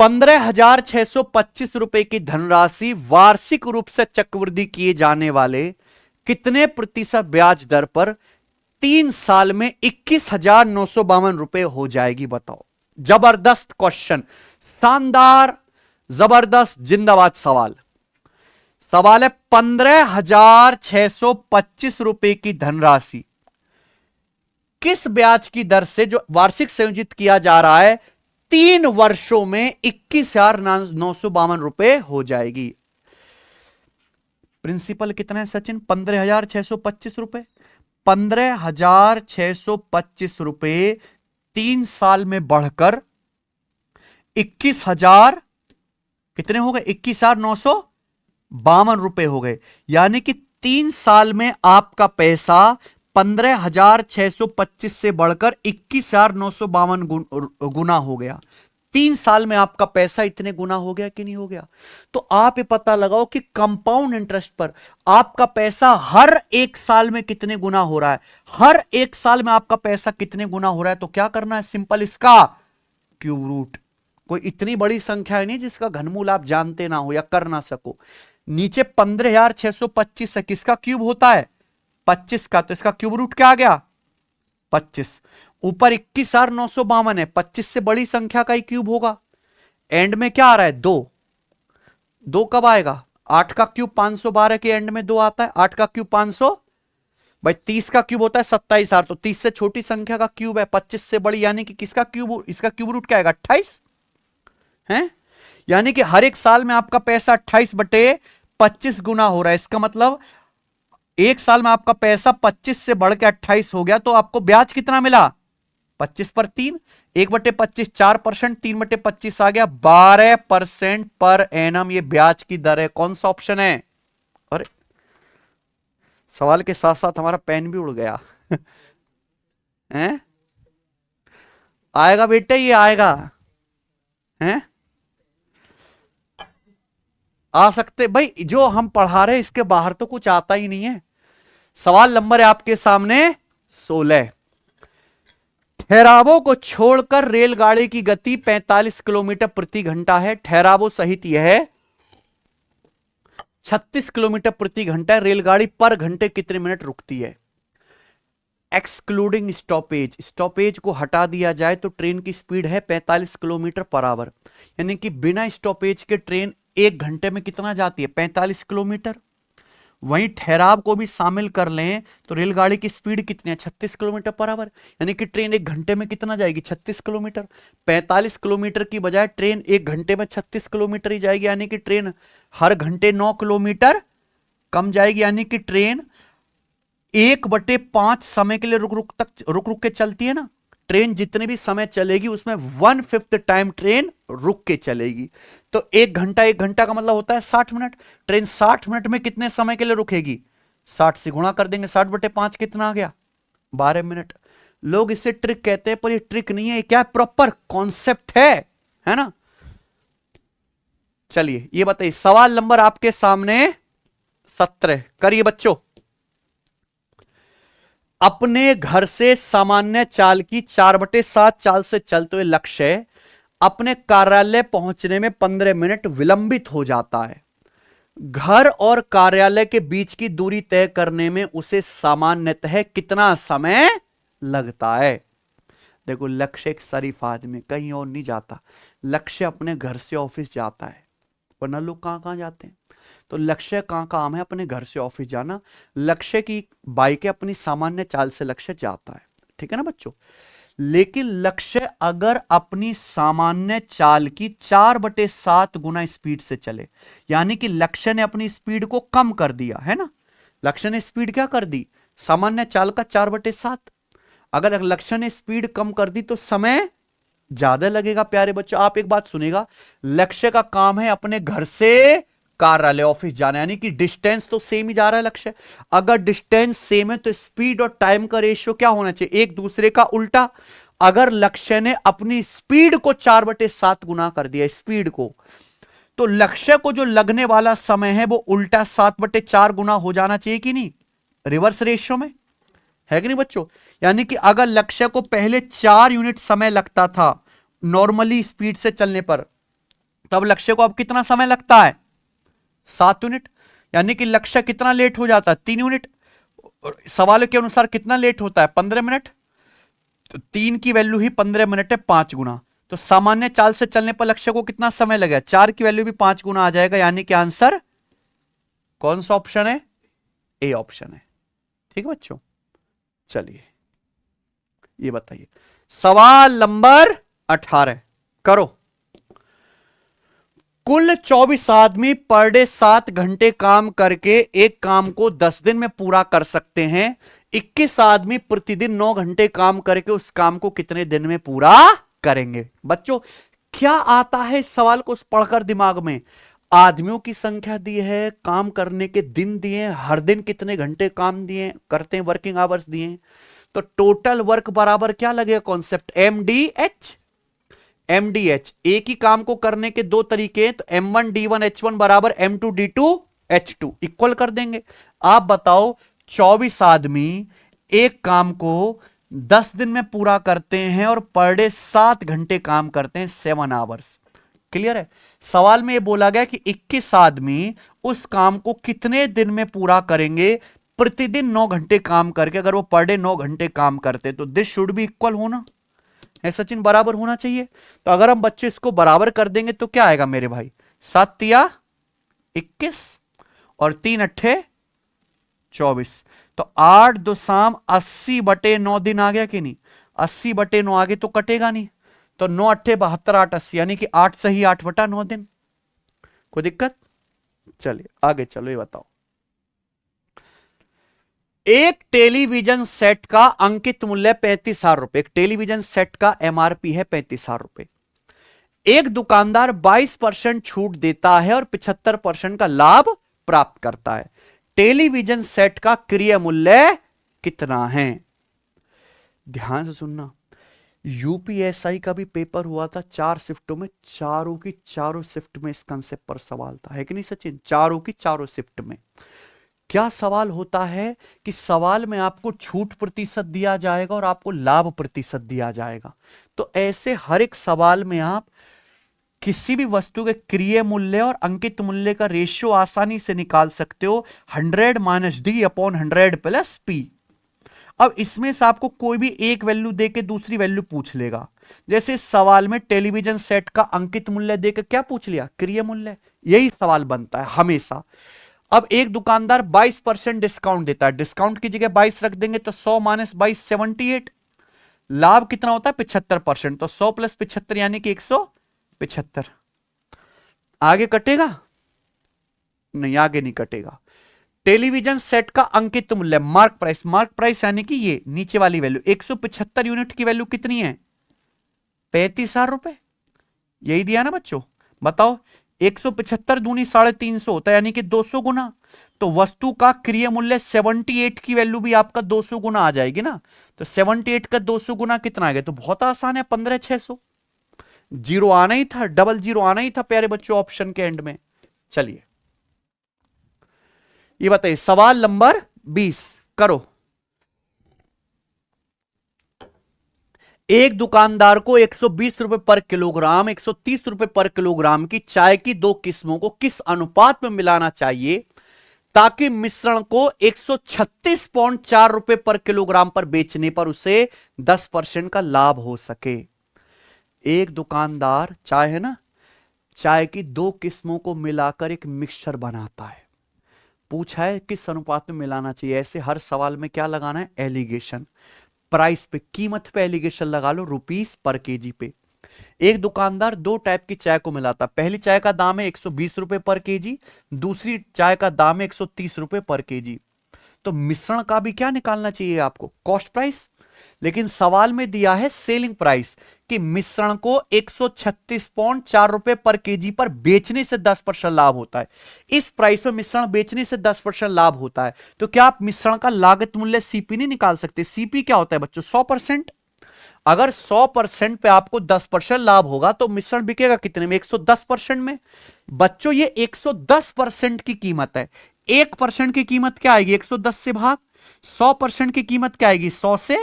15,625 रुपए की धनराशि वार्षिक रूप से चक्रवृद्धि किए जाने वाले कितने प्रतिशत ब्याज दर पर 3 साल में 21,952 रुपए हो जाएगी? बताओ। जबरदस्त क्वेश्चन, शानदार, जबरदस्त, जिंदाबाद सवाल। सवाल है 15,625 रुपए की धनराशि किस ब्याज की दर से जो वार्षिक संयोजित किया जा रहा है 3 वर्षों में 21,952 रुपए हो जाएगी। प्रिंसिपल कितना है सचिन? 15,625 रुपए। 15,625 रुपए 3 साल में बढ़कर 21,000 कितने हो गए? 21,952 रुपए हो गए। यानी कि 3 साल में आपका पैसा 15,625 से बढ़कर 21,952 गुना हो गया। 3 साल में आपका पैसा इतने गुना हो गया कि नहीं हो गया? तो आप ये पता लगाओ कि कंपाउंड इंटरेस्ट पर आपका पैसा हर 1 साल में कितने गुना हो रहा है। हर 1 साल में आपका पैसा कितने गुना हो रहा है, तो क्या करना है? सिंपल इसका क्यूब रूट। कोई इतनी बड़ी संख्या नहीं जिसका घनमूल आप जानते ना हो या कर ना सको। नीचे 15,625 है, किसका क्यूब होता है? 25 का, तो इसका क्यूब रूट क्या आ गया? 25। ऊपर 21,952 है, 25 से बड़ी संख्या का ही क्यूब होगा। एंड में क्या आ रहा है? 2। 2 कब आएगा? 8 का क्यूब 512 के एंड में 2 आता है। 8 का क्यूब 500 भाई 30 का क्यूब होता है 27,000, तो 30 से छोटी संख्या का क्यूब है, 25 से बड़ी, यानी कि किसका क्यूब? इसका क्यूब रूट क्या आएगा? 28 है। यानी कि हर 1 साल में आपका पैसा 28/25 गुना हो रहा है। इसका मतलब 1 साल में आपका पैसा 25 से बढ़ के 28 हो गया, तो आपको ब्याज कितना मिला? 25/3। 1/25 4%, 3/25 आ गया 12% पर एनम। ये ब्याज की दर है। कौन सा ऑप्शन है? अरे सवाल के साथ साथ हमारा पेन भी उड़ गया हैं? आएगा बेटे, ये आएगा हैं? आ सकते भाई, जो हम पढ़ा रहे इसके बाहर तो कुछ आता ही नहीं है। सवाल नंबर है आपके सामने 16। ठहरावों को छोड़कर रेलगाड़ी की गति 45 किलोमीटर प्रति घंटा है। ठहरावों सहित यह 36 किलोमीटर प्रति घंटा है। रेलगाड़ी पर घंटे कितने मिनट रुकती है? Excluding stoppage. स्टॉपेज को हटा दिया जाए तो ट्रेन की स्पीड है 45 किलोमीटर पर आवर। यानी कि बिना स्टॉपेज के ट्रेन 1 घंटे में कितना जाती है? 45 किलोमीटर। वहीं ठहराव को भी शामिल कर लें तो रेलगाड़ी की स्पीड कितनी है? 36 किलोमीटर पर आवर। यानी कि ट्रेन 1 घंटे में कितना जाएगी? 36 किलोमीटर। 45 किलोमीटर की बजाय ट्रेन 1 घंटे में 36 किलोमीटर ही जाएगी। यानी कि ट्रेन हर घंटे 9 किलोमीटर कम जाएगी। यानी कि ट्रेन 1/5 समय के लिए रुक के चलती है ना। ट्रेन जितने भी समय चलेगी उसमें 1/5 टाइम ट्रेन रुक के चलेगी। तो 1 घंटा का मतलब होता है 60 मिनट। ट्रेन 60 मिनट में कितने समय के लिए रुकेगी? 60 से गुणा कर देंगे, 60/5 कितना आ गया? 12 मिनट। लोग इसे ट्रिक कहते हैं, पर ये ट्रिक नहीं है, क्या प्रॉपर कॉन्सेप्ट है ना। चलिए ये बताइए, सवाल नंबर आपके सामने 17 करिए बच्चों। अपने घर से सामान्य चाल की 4/7 चाल से चलते हुए लक्ष्य अपने कार्यालय पहुंचने में 15 मिनट विलंबित हो जाता है। घर और कार्यालय के बीच की दूरी तय करने में उसे सामान्यतः कितना समय लगता है? देखो, लक्ष्य एक शरीफ आदमी, कहीं और नहीं जाता। लक्ष्य अपने घर से ऑफिस जाता है, वरना लोग कहां कहां जाते हैं। तो लक्ष्य का काम है अपने घर से ऑफिस जाना। लक्ष्य की बाइक अपनी सामान्य चाल से लक्ष्य जाता है, ठीक है ना बच्चों। लेकिन लक्ष्य अगर अपनी सामान्य चाल की 4/7 गुना स्पीड से चले, यानी कि लक्ष्य ने अपनी स्पीड को कम कर दिया है ना। लक्ष्य ने स्पीड क्या कर दी? सामान्य चाल का 4/7। अगर लक्ष्य ने स्पीड कम कर दी तो समय ज्यादा लगेगा। प्यारे बच्चों, आप एक बात सुनेगा, लक्ष्य का काम है अपने घर से कार्यालय ऑफिस जाना, यानी कि डिस्टेंस तो सेम ही जा रहा है लक्ष्य। अगर डिस्टेंस सेम है तो स्पीड और टाइम का रेशियो क्या होना चाहिए? एक दूसरे का उल्टा। अगर लक्ष्य ने अपनी स्पीड को 4/7 गुना कर दिया स्पीड को, तो लक्ष्य को जो लगने वाला समय है वो उल्टा 7/4 गुना हो जाना चाहिए कि नहीं? रिवर्स रेशियो में, है कि नहीं बच्चों। यानी कि अगर लक्ष्य को पहले 4 यूनिट समय लगता था नॉर्मली स्पीड से चलने पर, तब लक्ष्य को अब कितना समय लगता है? 7 यूनिट। यानी कि लक्ष्य कितना लेट हो जाता है? 3 यूनिट। सवाल के अनुसार कितना लेट होता है? 15 मिनट। तो 3 की वैल्यू ही 15 मिनट है, 5 गुना। तो सामान्य चाल से चलने पर लक्ष्य को कितना समय लगेगा? 4 की वैल्यू भी 5 गुना आ जाएगा। यानी कि आंसर कौन सा ऑप्शन है? ए ऑप्शन है। ठीक है बच्चों, चलिए ये बताइए। सवाल नंबर 18 करो। कुल 24 आदमी पर डे 7 घंटे काम करके एक काम को 10 दिन में पूरा कर सकते हैं। 21 आदमी प्रतिदिन 9 घंटे काम करके उस काम को कितने दिन में पूरा करेंगे? बच्चों क्या आता है इस सवाल को पढ़कर दिमाग में? आदमियों की संख्या दी है, काम करने के दिन दिए, हर दिन कितने घंटे काम दिए करते हैं, वर्किंग आवर्स दिए। तो टोटल वर्क बराबर क्या लगेगा? कॉन्सेप्ट एमडीएच। एमडीएच एक ही काम को करने के दो तरीके हैं, तो M1D1H1 बराबर M2D2H2 इक्वल कर देंगे। आप बताओ 24 आदमी एक काम को 10 दिन में पूरा करते हैं और पर डे 7 घंटे काम करते हैं, 7 आवर्स। क्लियर है? सवाल में यह बोला गया कि 21 आदमी उस काम को कितने दिन में पूरा करेंगे? प्रतिदिन 9 घंटे काम करके। अगर वो पर डे 9 घंटे काम करते तो दिस शुड भी इक्वल होना है सचिन, बराबर होना चाहिए। तो अगर हम बच्चे इसको बराबर कर देंगे तो क्या आएगा मेरे भाई? 7 तिया 21 और 3 अट्ठे 24। तो 8 2 शाम 80/9 दिन आ गया कि नहीं? 80/9 आगे तो कटेगा नहीं। तो 9 अट्ठे 72 8 80 यानी कि 8 सही 8/9 दिन। कोई दिक्कत? चलिए आगे चलो। ये बताओ एक टेलीविजन सेट का अंकित मूल्य 35,000 रुपए। एक टेलीविजन सेट का एमआरपी है 35,000 रुपए। एक दुकानदार 22% छूट देता है और 75% का लाभ प्राप्त करता है। टेलीविजन सेट का क्रय मूल्य कितना है? ध्यान से सुनना। यूपीएसआई का भी पेपर हुआ था 4 शिफ्टों में, चारों की चारों शिफ्ट में इस कंसेप्ट पर सवाल था, है कि नहीं सचिन? चारों की चारों शिफ्ट में क्या सवाल होता है कि सवाल में आपको छूट प्रतिशत दिया जाएगा और आपको लाभ प्रतिशत दिया जाएगा। तो ऐसे हर एक सवाल में आप किसी भी वस्तु के क्रय मूल्य और अंकित मूल्य का रेशियो आसानी से निकाल सकते हो। 100 - D/100 + P। अब इसमें से आपको कोई भी एक वैल्यू देके दूसरी वैल्यू पूछ लेगा। जैसे इस सवाल में टेलीविजन सेट का अंकित मूल्य देकर क्या पूछ लिया? क्रय मूल्य। यही सवाल बनता है हमेशा। अब एक दुकानदार 22% डिस्काउंट देता है, डिस्काउंट की जगह 22 रख देंगे तो 100 - 22 78। लाभ कितना होता है? 75%। तो 100 + 75 यानी कि 175। आगे कटेगा? नहीं, आगे नहीं कटेगा। टेलीविजन सेट का अंकित मूल्य मार्क प्राइस, मार्क प्राइस यानी कि ये नीचे वाली वैल्यू 175 यूनिट की वैल्यू कितनी है? 35,000 रुपए। यही दिया ना बच्चों? बताओ 175 दूनी 350 होता है यानी कि 200 गुना। तो वस्तु का क्रय मूल्य 78 की वैल्यू भी आपका 200 गुना आ जाएगी ना। तो 78 का 200 गुना कितना आ गया? तो बहुत आसान है, 15,600। जीरो आना ही था, डबल जीरो आना ही था प्यारे बच्चों ऑप्शन के एंड में। चलिए ये बताइए सवाल नंबर 20 करो। एक दुकानदार को 120 रुपए पर किलोग्राम, 130 रुपए पर किलोग्राम की चाय की दो किस्मों को किस अनुपात में मिलाना चाहिए ताकि मिश्रण को 136.4 रुपए पर किलोग्राम पर बेचने पर उसे 10% का लाभ हो सके? एक दुकानदार चाय है ना, चाय की दो किस्मों को मिलाकर एक मिक्सचर बनाता है। पूछा है किस अनुपात में मिलाना चाहिए। ऐसे हर सवाल में क्या लगाना है? एलिगेशन। प्राइस पे, कीमत पे एलिगेशन लगा लो, रुपीस पर केजी पे। एक दुकानदार दो टाइप की चाय को मिलाता। पहली चाय का दाम है 120 रुपए पर केजी, दूसरी चाय का दाम है 130 रुपए पर केजी। तो मिश्रण का भी क्या निकालना चाहिए आपको? Cost price. लेकिन सवाल में दिया है सेलिंग प्राइस कि मिश्रण को 136.4 रुपए पर केजी पर बेचने से 10% लाभ होता है। इस प्राइस पर मिश्रण बेचने से 10% लाभ होता है। तो क्या आप मिश्रण का लागत मूल्य सीपी नहीं निकाल सकते? सीपी क्या होता है बच्चों? 100%। अगर 100% पे आपको 10% लाभ होगा तो मिश्रण बिकेगा कितने में? 110% में। बच्चों ये 110% की कीमत है। 1% की कीमत क्या आएगी? 110 से भाग। 100% की कीमत क्या आएगी? 100 से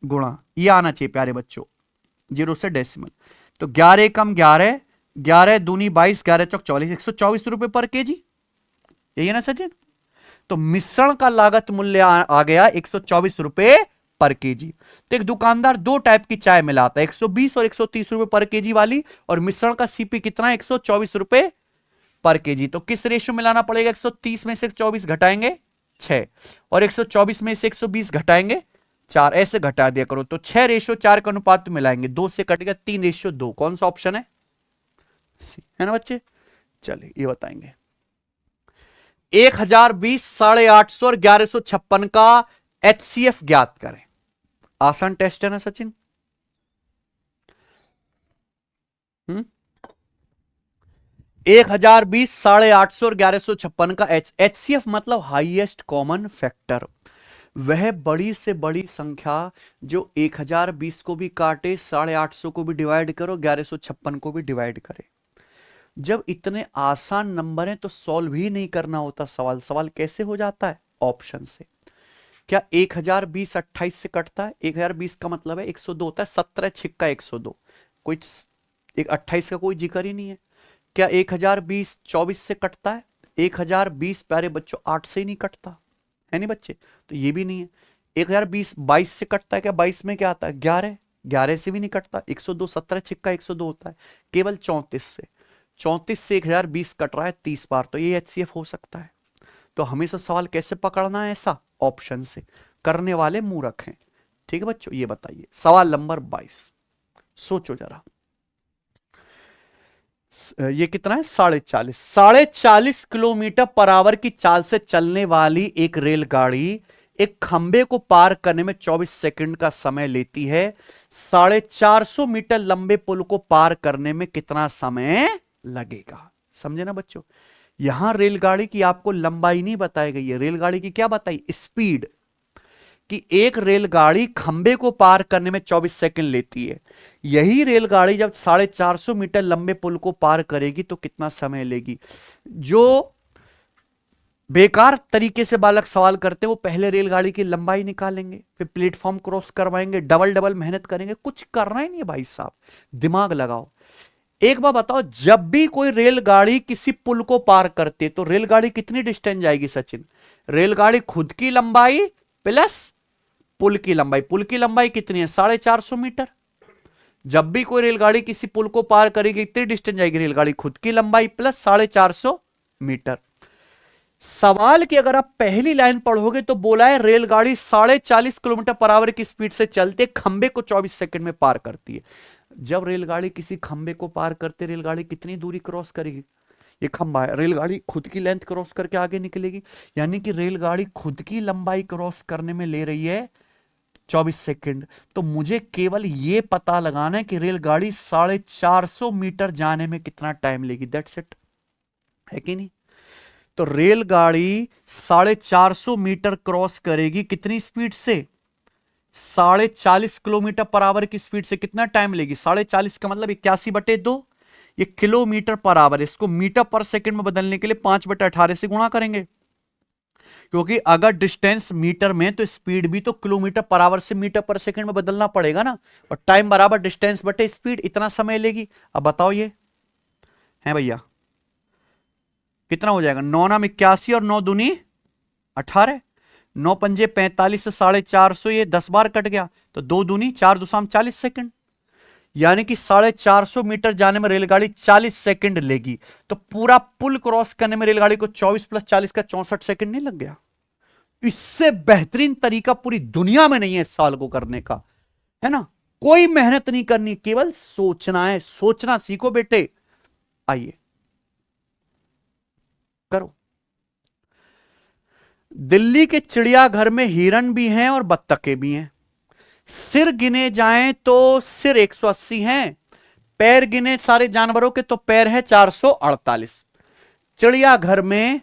गुणा। ये आना चाहिए प्यारे बच्चों, 0 से डेसिमल। तो 11 कम 11, 11 दूनी 22, 11 चौक 44, 124 रुपए पर केजी। यही है ना सचिन? तो मिश्रण का लागत मूल्य आ गया 124 रुपए पर केजी। तो एक दुकानदार दो टाइप की चाय मिलाता है, 120 और 130 रुपए पर केजी वाली, और मिश्रण का सीपी कितना है? 124 रुपए पर केजी। तो किस रेशियो मिलाना पड़ेगा? 130 में से 24 घटाएंगे 6, और 124 में से 120 घटाएंगे 4, ऐसे घटा दिया करो। तो 6:4 का अनुपात मिलाएंगे, 2 से कट गया, 3:2। कौन सा ऑप्शन है? सी, है ना बच्चे। चलिए ये बताएंगे। 1020, 850 और 1156 का HCF ज्ञात करें। आसान टेस्ट है ना सचिन? 1020, 850 और 1156 का HCF मतलब हाईएस्ट कॉमन फैक्टर, वह बड़ी से बड़ी संख्या जो 1020 को भी काटे, 850 को भी डिवाइड करो, 1156 को भी डिवाइड करे। जब इतने आसान नंबर हैं तो सॉल्व ही नहीं करना होता सवाल। सवाल कैसे हो जाता है? ऑप्शन से। क्या 1020 28 से कटता है? 1020 का मतलब है 102 होता है, 17 छिक्का 102, कोई एक 28 का कोई जिक्र ही नहीं है। क्या 1020 24 से कटता है? 1020 प्यारे बच्चों 8 से ही नहीं कटता है नहीं बच्चे, तो ये भी नहीं है। 1020 22 से कटता है क्या? 22 में क्या आता है? 11, 11 से भी नहीं कटता। 102, 17 छिक्का 102 होता है। केवल 34 से, 34 से 1020 कट रहा है 30 बार, तो ये HCF हो सकता है। तो हमेशा सवाल कैसे पकड़ना है? ऐसा ऑप्शन से। करने वाले मूर्ख हैं। ठीक है बच्चों, ये बताइए सवाल नंबर 22, सोचो जरा। ये कितना है? 40.5, 40.5 किलोमीटर पर आवर की चाल से चलने वाली एक रेलगाड़ी एक खंबे को पार करने में 24 सेकंड का समय लेती है। 450 मीटर लंबे पुल को पार करने में कितना समय लगेगा? समझे ना बच्चों? यहां रेलगाड़ी की आपको लंबाई नहीं बताई गई है, रेलगाड़ी की क्या बताई? स्पीड। कि एक रेलगाड़ी खंबे को पार करने में 24 सेकंड लेती है, यही रेलगाड़ी जब 450 मीटर लंबे पुल को पार करेगी तो कितना समय लेगी? जो बेकार तरीके से बालक सवाल करते हैं वो पहले रेलगाड़ी की लंबाई निकालेंगे, फिर प्लेटफॉर्म क्रॉस करवाएंगे, डबल डबल मेहनत करेंगे। कुछ करना ही नहीं है भाई साहब, दिमाग लगाओ। एक बार बताओ, जब भी कोई रेलगाड़ी किसी पुल को पार करती है तो रेलगाड़ी कितनी डिस्टेंस जाएगी सचिन? रेलगाड़ी खुद की लंबाई प्लस पुल की लंबाई। पुल की लंबाई कितनी है? 450 मीटर। जब भी कोई रेलगाड़ी किसी पुल को पार करेगी इतनी डिस्टेंस जाएगी रेलगाड़ी खुद की लंबाई प्लस 450 मीटर। सवाल की अगर आप पहली लाइन पढ़ोगे तो बोला है रेलगाड़ी 40.5 किलोमीटर पर आवर की स्पीड से चलते खंबे को 24 सेकंड में पार करती है। जब रेलगाड़ी किसी खंबे को पार करते रेलगाड़ी कितनी दूरी क्रॉस करेगी? ये खंबा है, रेलगाड़ी खुद की लेंथ क्रॉस करके आगे निकलेगी, यानी कि रेलगाड़ी खुद की लंबाई क्रॉस करने में ले रही है 24 सेकंड। तो मुझे केवल यह पता लगाना है कि रेलगाड़ी 450 मीटर जाने में कितना टाइम लेगी। दैट्स इट, है कि नहीं? तो रेलगाड़ी 450 मीटर क्रॉस करेगी कितनी स्पीड से? 40 किलोमीटर पर आवर की स्पीड से। कितना टाइम लेगी? 40 का मतलब 81/2, ये किलोमीटर पर आवर, इसको मीटर पर सेकंड में बदलने के लिए 5/18 से गुणा करेंगे, क्योंकि अगर डिस्टेंस मीटर में तो स्पीड भी तो किलोमीटर पर आवर से मीटर पर सेकंड में बदलना पड़ेगा ना, और टाइम बराबर डिस्टेंस बटे स्पीड, इतना समय लेगी। अब बताओ ये है भैया कितना हो जाएगा? 9 नाम 81 और 9 दूनी 18, 9 पंजे 45 से 450, ये 10 बार कट गया, तो 2 दूनी 4 दूसरा 40 सेकंड, यानी कि 450 मीटर जाने में रेलगाड़ी 40 सेकंड लेगी। तो पूरा पुल क्रॉस करने में रेलगाड़ी को 24 + 40 का 64 सेकंड नहीं लग गया? इससे बेहतरीन तरीका पूरी दुनिया में नहीं है इस सवाल को करने का, है ना? कोई मेहनत नहीं करनी, केवल सोचना है। सोचना सीखो बेटे। आइए करो। दिल्ली के चिड़ियाघर में हिरन भी हैं और बत्तखें भी हैं। सिर गिने जाएं तो सिर 180 हैं, पैर गिने सारे जानवरों के तो पैर है 448। चिड़ियाघर में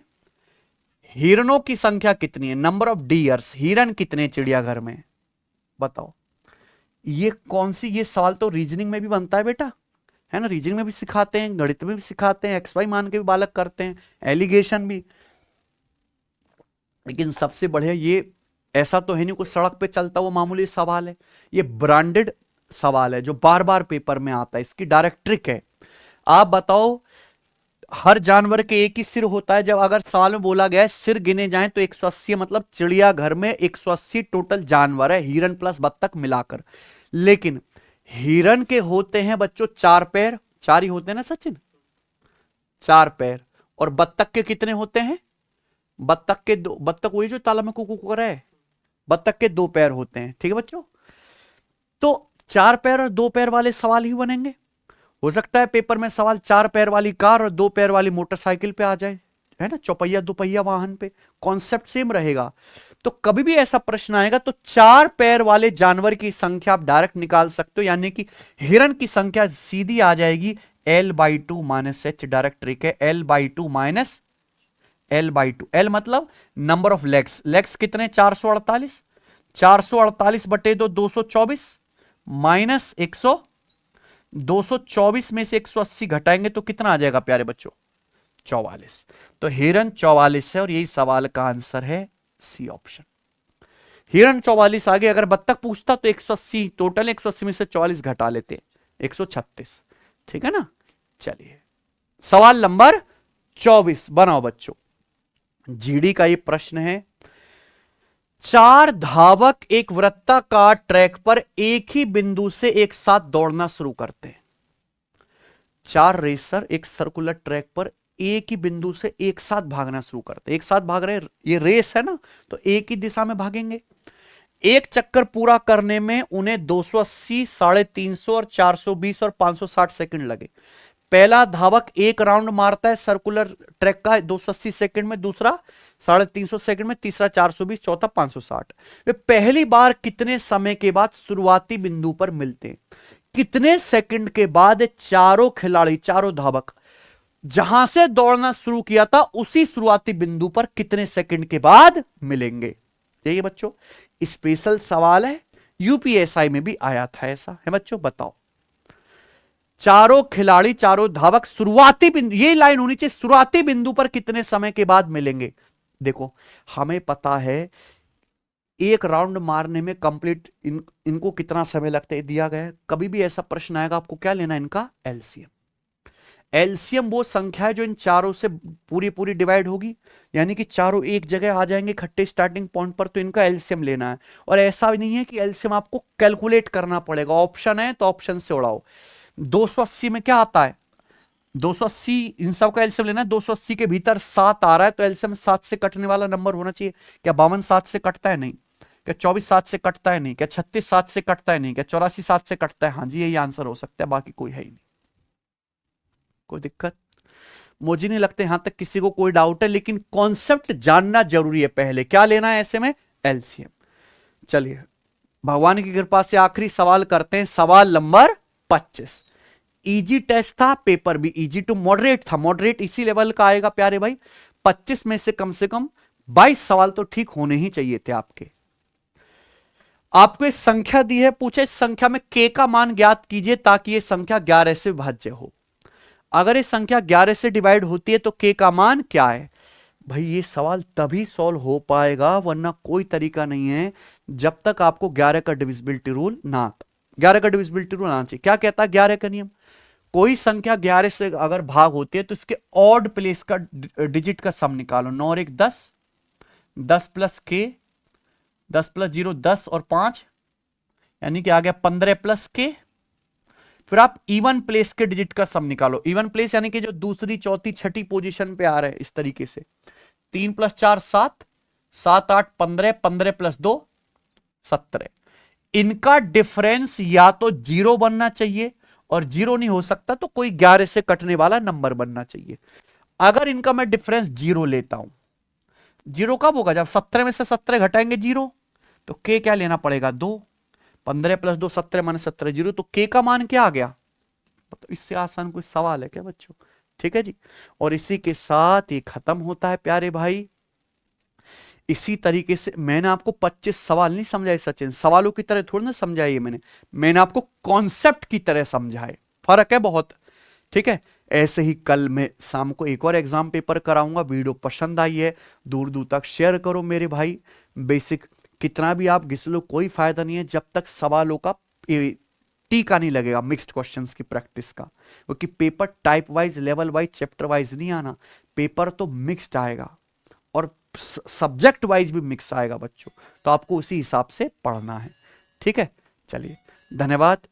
हिरनों की संख्या कितनी है? नंबर ऑफ डियर्स, हिरन कितने चिड़ियाघर में? बताओ। ये कौन सी, ये सवाल तो रीजनिंग में भी बनता है बेटा, है ना? रीजनिंग में भी सिखाते हैं, गणित में भी सिखाते हैं, XY मान के भी बालक करते हैं, एलिगेशन भी। लेकिन सबसे बढ़िया ये, ऐसा तो है नहीं कोई सड़क पे चलता हुआ मामूली सवाल है, ये ब्रांडेड सवाल है जो बार बार पेपर में आता है। इसकी डायरेक्ट ट्रिक है। आप बताओ, हर जानवर के एक ही सिर होता है। जब अगर सवाल में बोला गया है सिर गिने जाएं तो 180, मतलब चिड़ियाघर में 180 टोटल जानवर है, हिरन प्लस बत्तख मिलाकर। लेकिन हिरन के होते हैं बच्चों 4 पैर, 4 ही होते हैं ना सचिन? 4 पैर। और बत्तख के कितने होते हैं? बत्तख के 2, बत्तख वही जो तालाब में कुकू कर रहा है, बत्तख के 2 पैर होते हैं, ठीक है बच्चों। तो 4 पैर और 2 पैर वाले सवाल ही बनेंगे। हो सकता है पेपर में सवाल 4 पैर वाली कार और 2 पैर वाली मोटरसाइकिल पे आ जाए, है ना, चौपहिया दुपहिया वाहन पे, कॉन्सेप्ट सेम रहेगा। तो कभी भी ऐसा प्रश्न आएगा तो 4 पैर वाले जानवर की संख्या आप डायरेक्ट निकाल सकते हो, यानी कि हिरन की संख्या सीधी आ जाएगी L/2 minus H. Direct trick है, L/2 माइनस L/2। L मतलब नंबर ऑफ लेग्स, लेग्स कितने 448, 448 बटे 2 224 माइनस 100, 224 में से 180 घटाएंगे तो कितना आ जाएगा प्यारे बच्चों, 44। तो हिरन 44 है और यही सवाल का आंसर है सी ऑप्शन। हिरन 44 आगे। अगर बत्तख पूछता तो 180, टोटल 180 में से 44 घटा लेते, 136, ठीक है ना। चलिए सवाल नंबर 24 बनाओ बच्चों। जीडी का ये प्रश्न है, 4 धावक एक वृत्ताकार ट्रैक पर एक ही बिंदु से एक साथ दौड़ना शुरू करते हैं। 4 रेसर एक सर्कुलर ट्रैक पर एक ही बिंदु से एक साथ भागना शुरू करते हैं। एक साथ भाग रहे हैं, ये रेस है ना, तो एक ही दिशा में भागेंगे। एक चक्कर पूरा करने में उन्हें 280, 350 और 420 और 560 सेकंड लगे। पहला धावक एक राउंड मारता है सर्कुलर ट्रैक का 280 सेकंड में, दूसरा 350 सेकंड में, तीसरा 420, चौथा 560। वे पहली बार कितने समय के बाद शुरुआती बिंदु पर मिलते हैं? कितने सेकंड के बाद चारों खिलाड़ी, चारों धावक जहां से दौड़ना शुरू किया था उसी शुरुआती बिंदु पर कितने सेकंड के बाद मिलेंगे? यही बच्चों स्पेशल सवाल है, यूपीएसआई में भी आया था ऐसा, है बच्चों। बताओ, चारों खिलाड़ी, चारों धावक शुरुआती बिंदु, ये लाइन होनी चाहिए, शुरुआती बिंदु पर कितने समय के बाद मिलेंगे। देखो हमें पता है एक राउंड मारने में कंप्लीट इनको कितना समय लगता है दिया गया है। कभी भी ऐसा प्रश्न आएगा आपको क्या लेना है, इनका एलसीएम। एलसीएम वो संख्या है जो इन चारों से पूरी पूरी डिवाइड होगी, यानी कि चारों एक जगह आ जाएंगे इकट्ठे स्टार्टिंग पॉइंट पर, तो इनका एलसीएम लेना है। और ऐसा भी नहीं है कि एलसीएम आपको कैलकुलेट करना पड़ेगा, ऑप्शन है तो ऑप्शन से उड़ाओ। 280 में क्या आता है, 280 इन सब का एलसीएम लेना है। 280 के भीतर 7 आ रहा है तो एलसीएम 7 से कटने वाला नंबर होना चाहिए। क्या 52 7 से कटता है? नहीं। क्या 24 7 से कटता है? नहीं। क्या 36 7 से कटता है? नहीं। क्या 84 7 से कटता है? हाँ जी, यही आंसर हो सकता है, बाकी कोई है ही नहीं। कोई दिक्कत मुझे नहीं लगता यहां तक किसी को कोई डाउट है, लेकिन कॉन्सेप्ट जानना जरूरी है। पहले क्या लेना है ऐसे में, एलसीएम। चलिए भगवान की कृपा से आखिरी सवाल करते हैं, सवाल नंबर 25। इजी टेस्ट था, पेपर भी इजी टू मॉडरेट था, मॉडरेट इसी लेवल का आएगा प्यारे भाई। 25 में से कम 22 सवाल तो ठीक होने ही चाहिए थे आपके। आपको एक संख्या दी है, पूछे इस संख्या में k का मान ज्ञात कीजिए ताकि यह संख्या 11 से विभाज्य हो। अगर ये संख्या 11 से डिवाइड होती है तो k का मान क्या है? भाई ये सवाल तभी सॉल्व हो पाएगा, वरना कोई तरीका नहीं है, जब तक आपको 11 का डिविजिबिलिटी रूल ना आता। 11 का डिविजिबिलिटी रूल आना चाहिए। क्या कहता है 11 का नियम? कोई संख्या 11 से अगर भाग होती है तो इसके ऑड प्लेस का डिजिट का सम निकालो। 9 और 1 10, 10 प्लस k, 10 प्लस 0 10 और 5, यानी कि आ गया 15 प्लस k। फिर आप इवन प्लेस के डिजिट का सम निकालो। इवन प्लेस यानी कि जो दूसरी, चौथी, छठी पोजीशन पे आ रहे हैं, इस तरीके से 3 प्लस 4 7, 7 8 15, 15 प्लस 2 17। इनका डिफरेंस या तो 0 बनना चाहिए, और 0 नहीं हो सकता तो कोई 11 से कटने वाला नंबर बनना चाहिए। अगर इनका मैं डिफरेंस 0 लेता हूं, 0 कब होगा? जब 17 में से 17 घटाएंगे 0, तो k क्या लेना पड़ेगा 2। 15 प्लस 2 17 माइनस 17 0, तो k का मान क्या आ गया? तो इससे आसान कोई सवाल है क्या बच्चों? ठीक है जी। और इसी के साथ ये खत्म होता है प्यारे भाई। इसी तरीके से मैंने आपको 25 सवाल नहीं समझाए सचिन, सवालों की तरह थोड़ी ना समझाइए मैंने आपको कॉन्सेप्ट की तरह समझाए, फर्क है बहुत। ठीक है, ऐसे ही कल मैं शाम को एक और एग्जाम पेपर कराऊंगा। वीडियो पसंद आई है दूर दूर तक शेयर करो मेरे भाई। बेसिक कितना भी आप घिस लो कोई फायदा नहीं है जब तक सवालों का टीका नहीं लगेगा मिक्स्ड क्वेश्चंस की प्रैक्टिस का, क्योंकि paper type wise, level wise, chapter wise नहीं आना, पेपर तो मिक्स्ड आएगा और सब्जेक्ट वाइज भी मिक्स आएगा बच्चों, तो आपको उसी हिसाब से पढ़ना है। ठीक है, चलिए धन्यवाद।